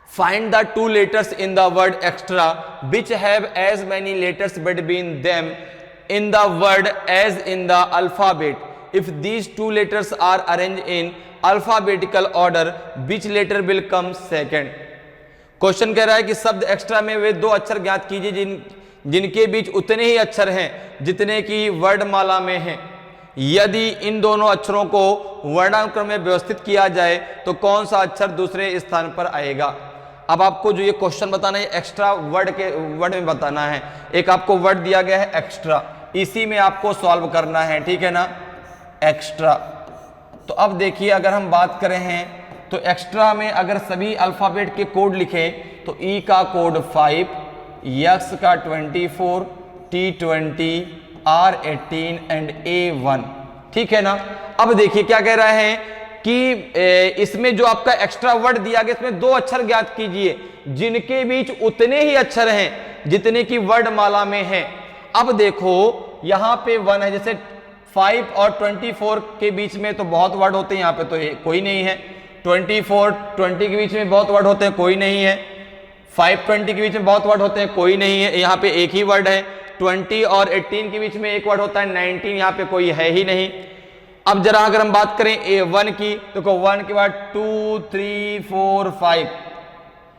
Find the 2 letters in the word extra which have as many letters between them in the word as in the alphabet if these 2 letters are arranged in alphabetical order which letter will come second. Question कह रहा है कि शब्द एक्स्ट्रा में वे दो अक्षर ज्ञात कीजिए जिनके बीच उतने ही अक्षर हैं जितने कि वर्णमाला में हैं। यदि इन दोनों अक्षरों को वर्णानुक्रम में व्यवस्थित किया जाए तो कौन सा अक्षर दूसरे स्थान पर आएगा। अब आपको जो ये क्वेश्चन बताना है एक्स्ट्रा वर्ड में बताना है। एक आपको वर्ड दिया गया है एक्स्ट्रा, इसी में आपको सॉल्व करना है, ठीक है ना, एक्स्ट्रा। तो अब देखिए अगर हम बात करें हैं तो एक्स्ट्रा में अगर सभी अल्फाबेट के कोड लिखे तो ई का कोड 5, यक्स का 24, टी 20, आर 18 एंड ए 1, ठीक है ना। अब देखिए क्या कह रहा है कि इसमें जो आपका एक्स्ट्रा वर्ड दिया गया इसमें दो अक्षर ज्ञात कीजिए जिनके बीच उतने ही अक्षर हैं जितने की वर्णमाला में हैं। अब देखो यहां पे 1 है, जैसे 5 और 24 के बीच में तो बहुत वर्ड होते हैं, यहाँ पे तो कोई नहीं है। 24 20 के बीच में बहुत वर्ड होते हैं, कोई नहीं है। 5 20 के बीच में बहुत वर्ड होते हैं, कोई नहीं है। यहाँ पे एक ही वर्ड है। 20 और 18 के बीच में एक वर्ड होता है, 19 यहाँ पे कोई है ही नहीं। अब जरा अगर हम बात करें A1 की तो देखो 1 के बाद 2 3 4 5,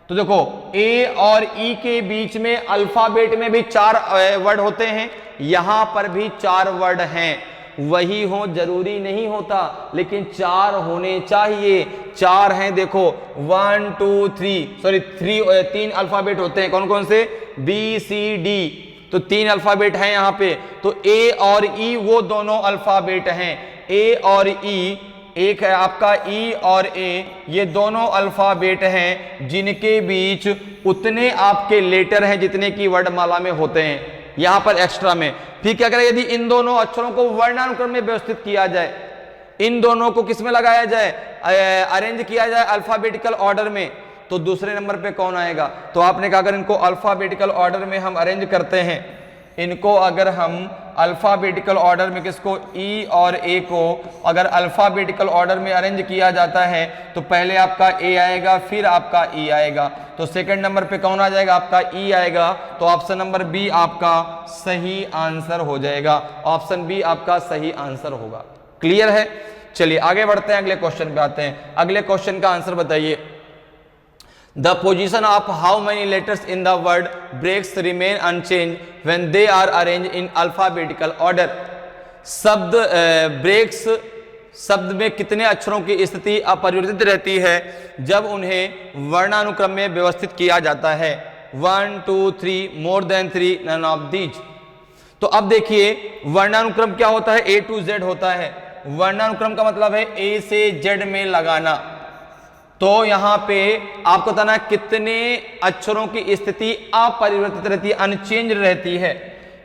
तो देखो A और E के बीच में अल्फाबेट में भी 4 वर्ड होते हैं, यहां पर भी 4 वर्ड हैं। वही हो जरूरी नहीं होता, लेकिन 4 होने चाहिए। 4 हैं, देखो 1 2 3 3 अल्फाबेट होते हैं। कौन कौन से? BCD, तो 3 अल्फाबेट हैं यहाँ पे। तो A और E वो दोनों अल्फाबेट हैं। A और E, एक है आपका E और A, ये दोनों अल्फाबेट हैं जिनके बीच उतने आपके लेटर हैं जितने की वर्णमाला में होते हैं यहां पर एक्स्ट्रा में। फिर क्या करें, यदि इन दोनों अक्षरों को वर्णानुक्रम में व्यवस्थित किया जाए, इन दोनों को किसमें लगाया जाए, अरेंज किया जाए अल्फाबेटिकल ऑर्डर में, तो दूसरे नंबर पे कौन आएगा? तो आपने कहा अगर इनको अल्फाबेटिकल ऑर्डर में हम अरेंज करते हैं, इनको अगर हम अल्फाबेटिकल ऑर्डर में, किसको, ई और ए को अगर अल्फाबेटिकल ऑर्डर में अरेंज किया जाता है तो पहले आपका ए आएगा, फिर आपका ई आएगा। तो सेकंड नंबर पे कौन आ जाएगा? आपका ई आएगा। तो ऑप्शन नंबर बी आपका सही आंसर हो जाएगा। ऑप्शन बी आपका सही आंसर होगा। क्लियर है? चलिए आगे बढ़ते हैं, अगले क्वेश्चन पे आते हैं। अगले क्वेश्चन का आंसर बताइए। The position of how many letters in the word breaks remain unchanged when they are arranged in alphabetical order। शब्द ब्रेक्स शब्द में कितने अक्षरों की स्थिति अपरिवर्तित रहती है जब उन्हें वर्णानुक्रम में व्यवस्थित किया जाता है? 1 2 3, more than 3, none of these। तो अब देखिए वर्णानुक्रम क्या होता है? A to Z होता है। वर्णानुक्रम का मतलब है A से Z में लगाना। तो यहां पे आपको बताना है कितने अक्षरों की स्थिति अपरिवर्तित रहती है, अनचेंज रहती है।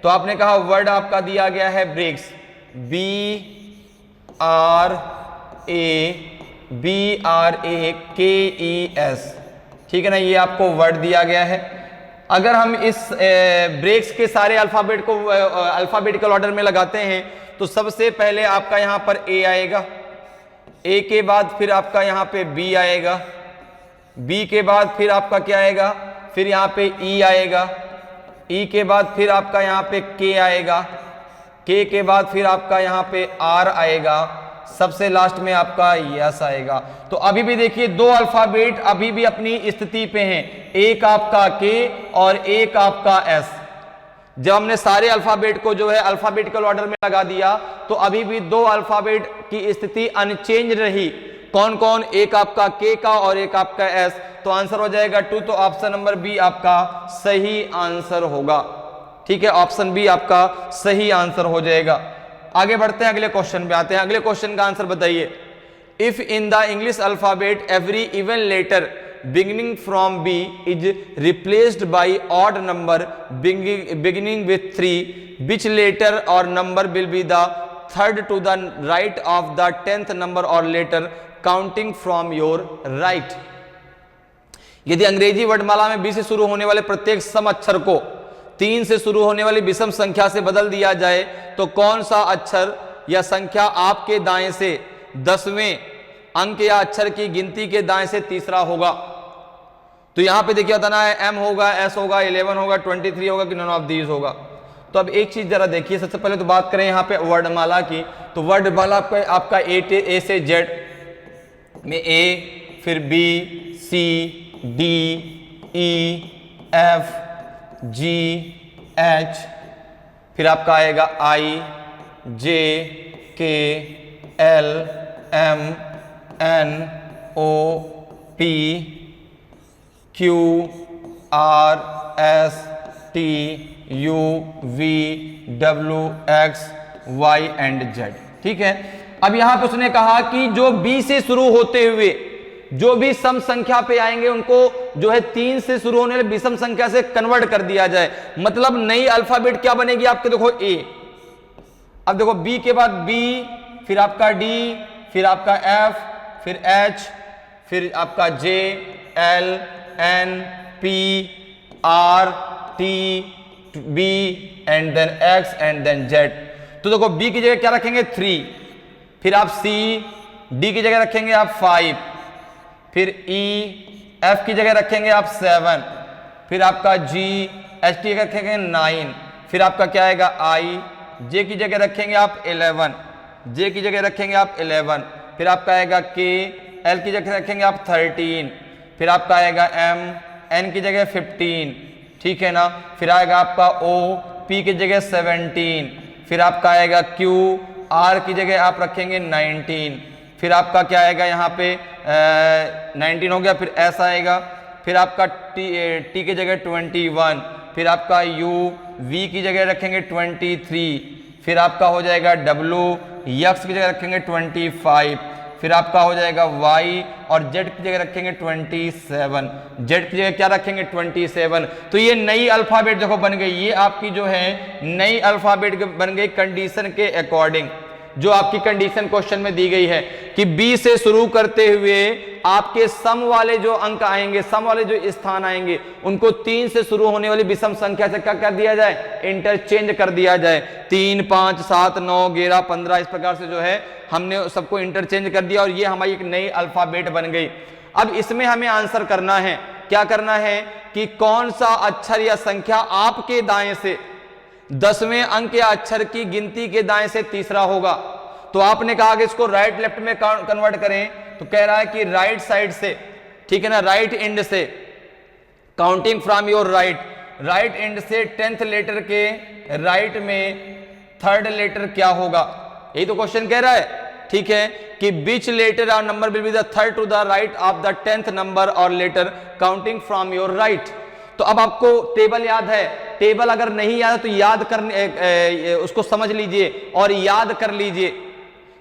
तो आपने कहा वर्ड आपका दिया गया है ब्रेक्स, BRAKES, ठीक है ना, ये आपको वर्ड दिया गया है। अगर हम इस ब्रेक्स के सारे अल्फाबेट को अल्फाबेटिकल ऑर्डर में लगाते हैं तो सबसे पहले आपका यहां पर A आएगा, ए के बाद फिर आपका यहाँ पे बी आएगा, बी के बाद फिर आपका क्या आएगा, फिर यहाँ पे ई आएगा, ई के बाद फिर आपका यहाँ पे के आएगा, के के बाद फिर आपका यहाँ पे आर आएगा, सबसे लास्ट में आपका यस आएगा। तो अभी भी देखिए दो अल्फाबेट अभी भी अपनी स्थिति पे हैं, एक आपका के और एक आपका एस। जब हमने सारे अल्फाबेट को जो है अल्फाबेटिकल ऑर्डर में लगा दिया तो अभी भी दो अल्फाबेट की स्थिति अनचेंज रही। कौन कौन? एक आपका के का और एक आपका एस। तो आंसर हो जाएगा 2। तो ऑप्शन नंबर बी आपका सही आंसर होगा। ठीक है, ऑप्शन बी आपका सही आंसर हो जाएगा। आगे बढ़ते हैं, अगले क्वेश्चन पे आते हैं। अगले क्वेश्चन का आंसर बताइए। If in the English alphabet every even letter beginning from B is replaced by odd number beginning with 3, which letter or number will be the third to the right of the 10th number or letter counting from your right। यदि अंग्रेजी वर्णमाला में B से शुरू होने वाले प्रत्येक सम अक्षर को 3 से शुरू होने वाली विषम संख्या से बदल दिया जाए तो कौन सा अक्षर या संख्या आपके दाएं से 10वें अंक या अक्षर की गिनती के दाएं से तीसरा होगा? तो यहां पे देखिए बताना है एम होगा, एस होगा, 11 होगा, 23 होगा कि नन ऑफ दीज होगा। तो अब एक चीज जरा देखिए, सबसे पहले तो बात करें यहां पे वर्णमाला की। तो वर्णमाला आपका ए से जेड, में ए, फिर B, C, D, E, F, G, H, फिर आपका आएगा I, J, K, L, M, N, O, P, Q, R, S, T, U, V, W, X, Y and Z. ठीक है, अब यहां पे उसने कहा कि जो बी से शुरू होते हुए जो भी सम संख्या पे आएंगे उनको जो है 3 से शुरू होने वाले विषम संख्या से कन्वर्ट कर दिया जाए। मतलब नई अल्फाबेट क्या बनेगी आपके, देखो ए, अब देखो बी के बाद बी, फिर आपका डी, फिर आपका एफ, फिर एच, फिर आपका J, L, N, P, R, T, B and then X and then Z. तो देखो बी की जगह क्या रखेंगे 3, फिर आप सी, डी की जगह रखेंगे आप 5, फिर ई, एफ की जगह रखेंगे आप 7, फिर आपका जी, एच की जगह रखेंगे 9, फिर आपका क्या आएगा आई, जे की जगह रखेंगे आप 11, जे की जगह रखेंगे आप 11, फिर आपका आएगा के, एल की जगह रखेंगे आप 13, फिर आपका आएगा एम, एन की जगह 15, ठीक है ना, फिर आएगा आपका ओ, पी की जगह 17, फिर आपका आएगा क्यू, आर की जगह आप रखेंगे 19, फिर आपका क्या आएगा यहाँ पे 19 हो गया, फिर एस आएगा, फिर आपका टी की जगह 21, फिर आपका यू, वी की जगह रखेंगे 23, फिर आपका हो जाएगा डब्ल्यू, यक्स की जगह रखेंगे 25, फिर आपका हो जाएगा वाई और जेड की जगह रखेंगे 27, जेड की जगह क्या रखेंगे 27। तो ये नई अल्फाबेट देखो बन गई, ये आपकी जो है नई अल्फाबेट बन गई कंडीशन के अकॉर्डिंग, जो आपकी कंडीशन क्वेश्चन में दी गई है कि बी से शुरू करते हुए आपके सम वाले जो अंक आएंगे, सम वाले जो स्थान आएंगे उनको 3 से शुरू होने वाली विषम संख्या से क्या कर दिया जाए, इंटरचेंज कर दिया जाए। 3, 5, 7, 9, 11, 15 इस प्रकार से जो है हमने सबको इंटरचेंज कर दिया और ये हमारी एक नई अल्फाबेट बन गई। अब इसमें हमें आंसर करना है, क्या करना है कि कौन सा अक्षर या संख्या आपके दाएं से 10वें अंक या अक्षर की गिनती के दाएं से तीसरा होगा। तो आपने कहा कि इसको राइट लेफ्ट में कन्वर्ट करें, तो कह रहा है कि राइट साइड से, ठीक है ना, राइट एंड से, counting from your right, right and से 10th लेटर के राइट में 3rd लेटर क्या होगा, यही तो क्वेश्चन कह रहा है। ठीक है कि which letter or number will be the 3rd to the right of the 10th number or letter counting from your right. तो अब आपको टेबल याद है, टेबल अगर नहीं याद है तो याद करने उसको समझ लीजिए और याद कर लीजिए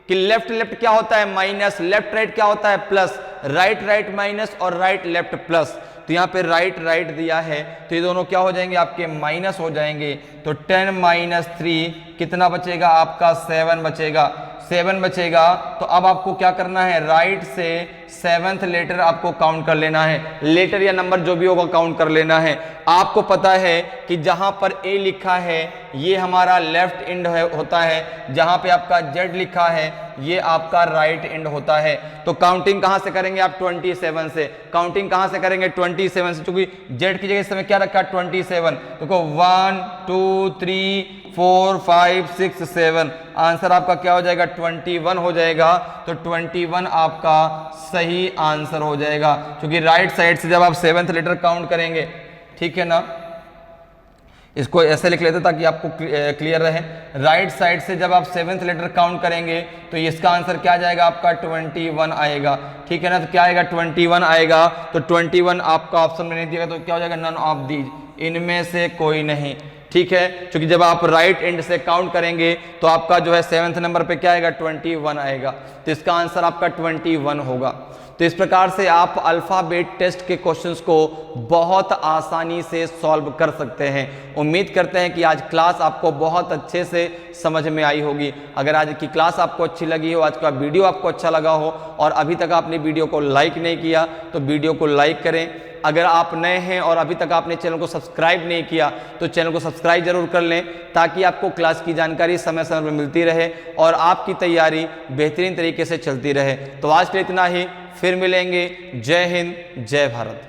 कि लेफ्ट लेफ्ट क्या होता है माइनस, लेफ्ट राइट क्या होता है प्लस, राइट राइट माइनस और राइट लेफ्ट प्लस। तो यहाँ पे राइट राइट दिया है तो ये दोनों क्या हो जाएंगे आपके माइनस हो जाएंगे। तो 10 - 3 कितना बचेगा आपका 7 बचेगा, 7 बचेगा। तो अब आपको क्या करना है, राइट से 7th लेटर आपको काउंट कर लेना है, लेटर या नंबर जो भी होगा काउंट कर लेना है। आपको पता है कि जहां पर ए लिखा है ये हमारा लेफ्ट एंड होता है, जहां पे आपका जेड लिखा है ये आपका राइट एंड होता है। तो काउंटिंग कहां से करेंगे आप 27 से, काउंटिंग कहां से करेंगे 27 से, क्योंकि जेड की जगह इस समय क्या रखा 27। देखो 1 2 3 4 5 6 7, आंसर आपका क्या हो जाएगा 21 हो जाएगा। तो 21 आपका सही आंसर हो जाएगा, क्योंकि राइट साइड से जब आप 7th लेटर काउंट करेंगे, ठीक है ना, इसको ऐसे लिख लेते ताकि आपको क्लियर रहे। राइट साइड से जब आप 7th लेटर काउंट करेंगे तो इसका आंसर क्या जाएगा आपका 21 आएगा, ठीक है ना। तो क्या आएगा 21 आएगा। तो 21 आपका ऑप्शन में नहीं दिएगा तो क्या हो जाएगा नन ऑफ दीज, इनमें से कोई नहीं, ठीक है। क्योंकि जब आप राइट एंड से काउंट करेंगे तो आपका जो है 7th नंबर पे क्या आएगा 21 आएगा। तो इसका आंसर आपका 21 होगा। तो इस प्रकार से आप अल्फाबेट टेस्ट के क्वेश्चंस को बहुत आसानी से सॉल्व कर सकते हैं। उम्मीद करते हैं कि आज क्लास आपको बहुत अच्छे से समझ में आई होगी। अगर आज की क्लास आपको अच्छी लगी हो, आज का वीडियो आपको अच्छा लगा हो और अभी तक आपने वीडियो को लाइक नहीं किया तो वीडियो को लाइक करें। अगर आप नए हैं और अभी तक आपने चैनल को सब्सक्राइब नहीं किया तो चैनल को सब्सक्राइब जरूर कर लें, ताकि आपको क्लास की जानकारी समय समय पर मिलती रहे और आपकी तैयारी बेहतरीन तरीके से चलती रहे। तो आज के लिए इतना ही, फिर मिलेंगे। जय हिंद, जय भारत।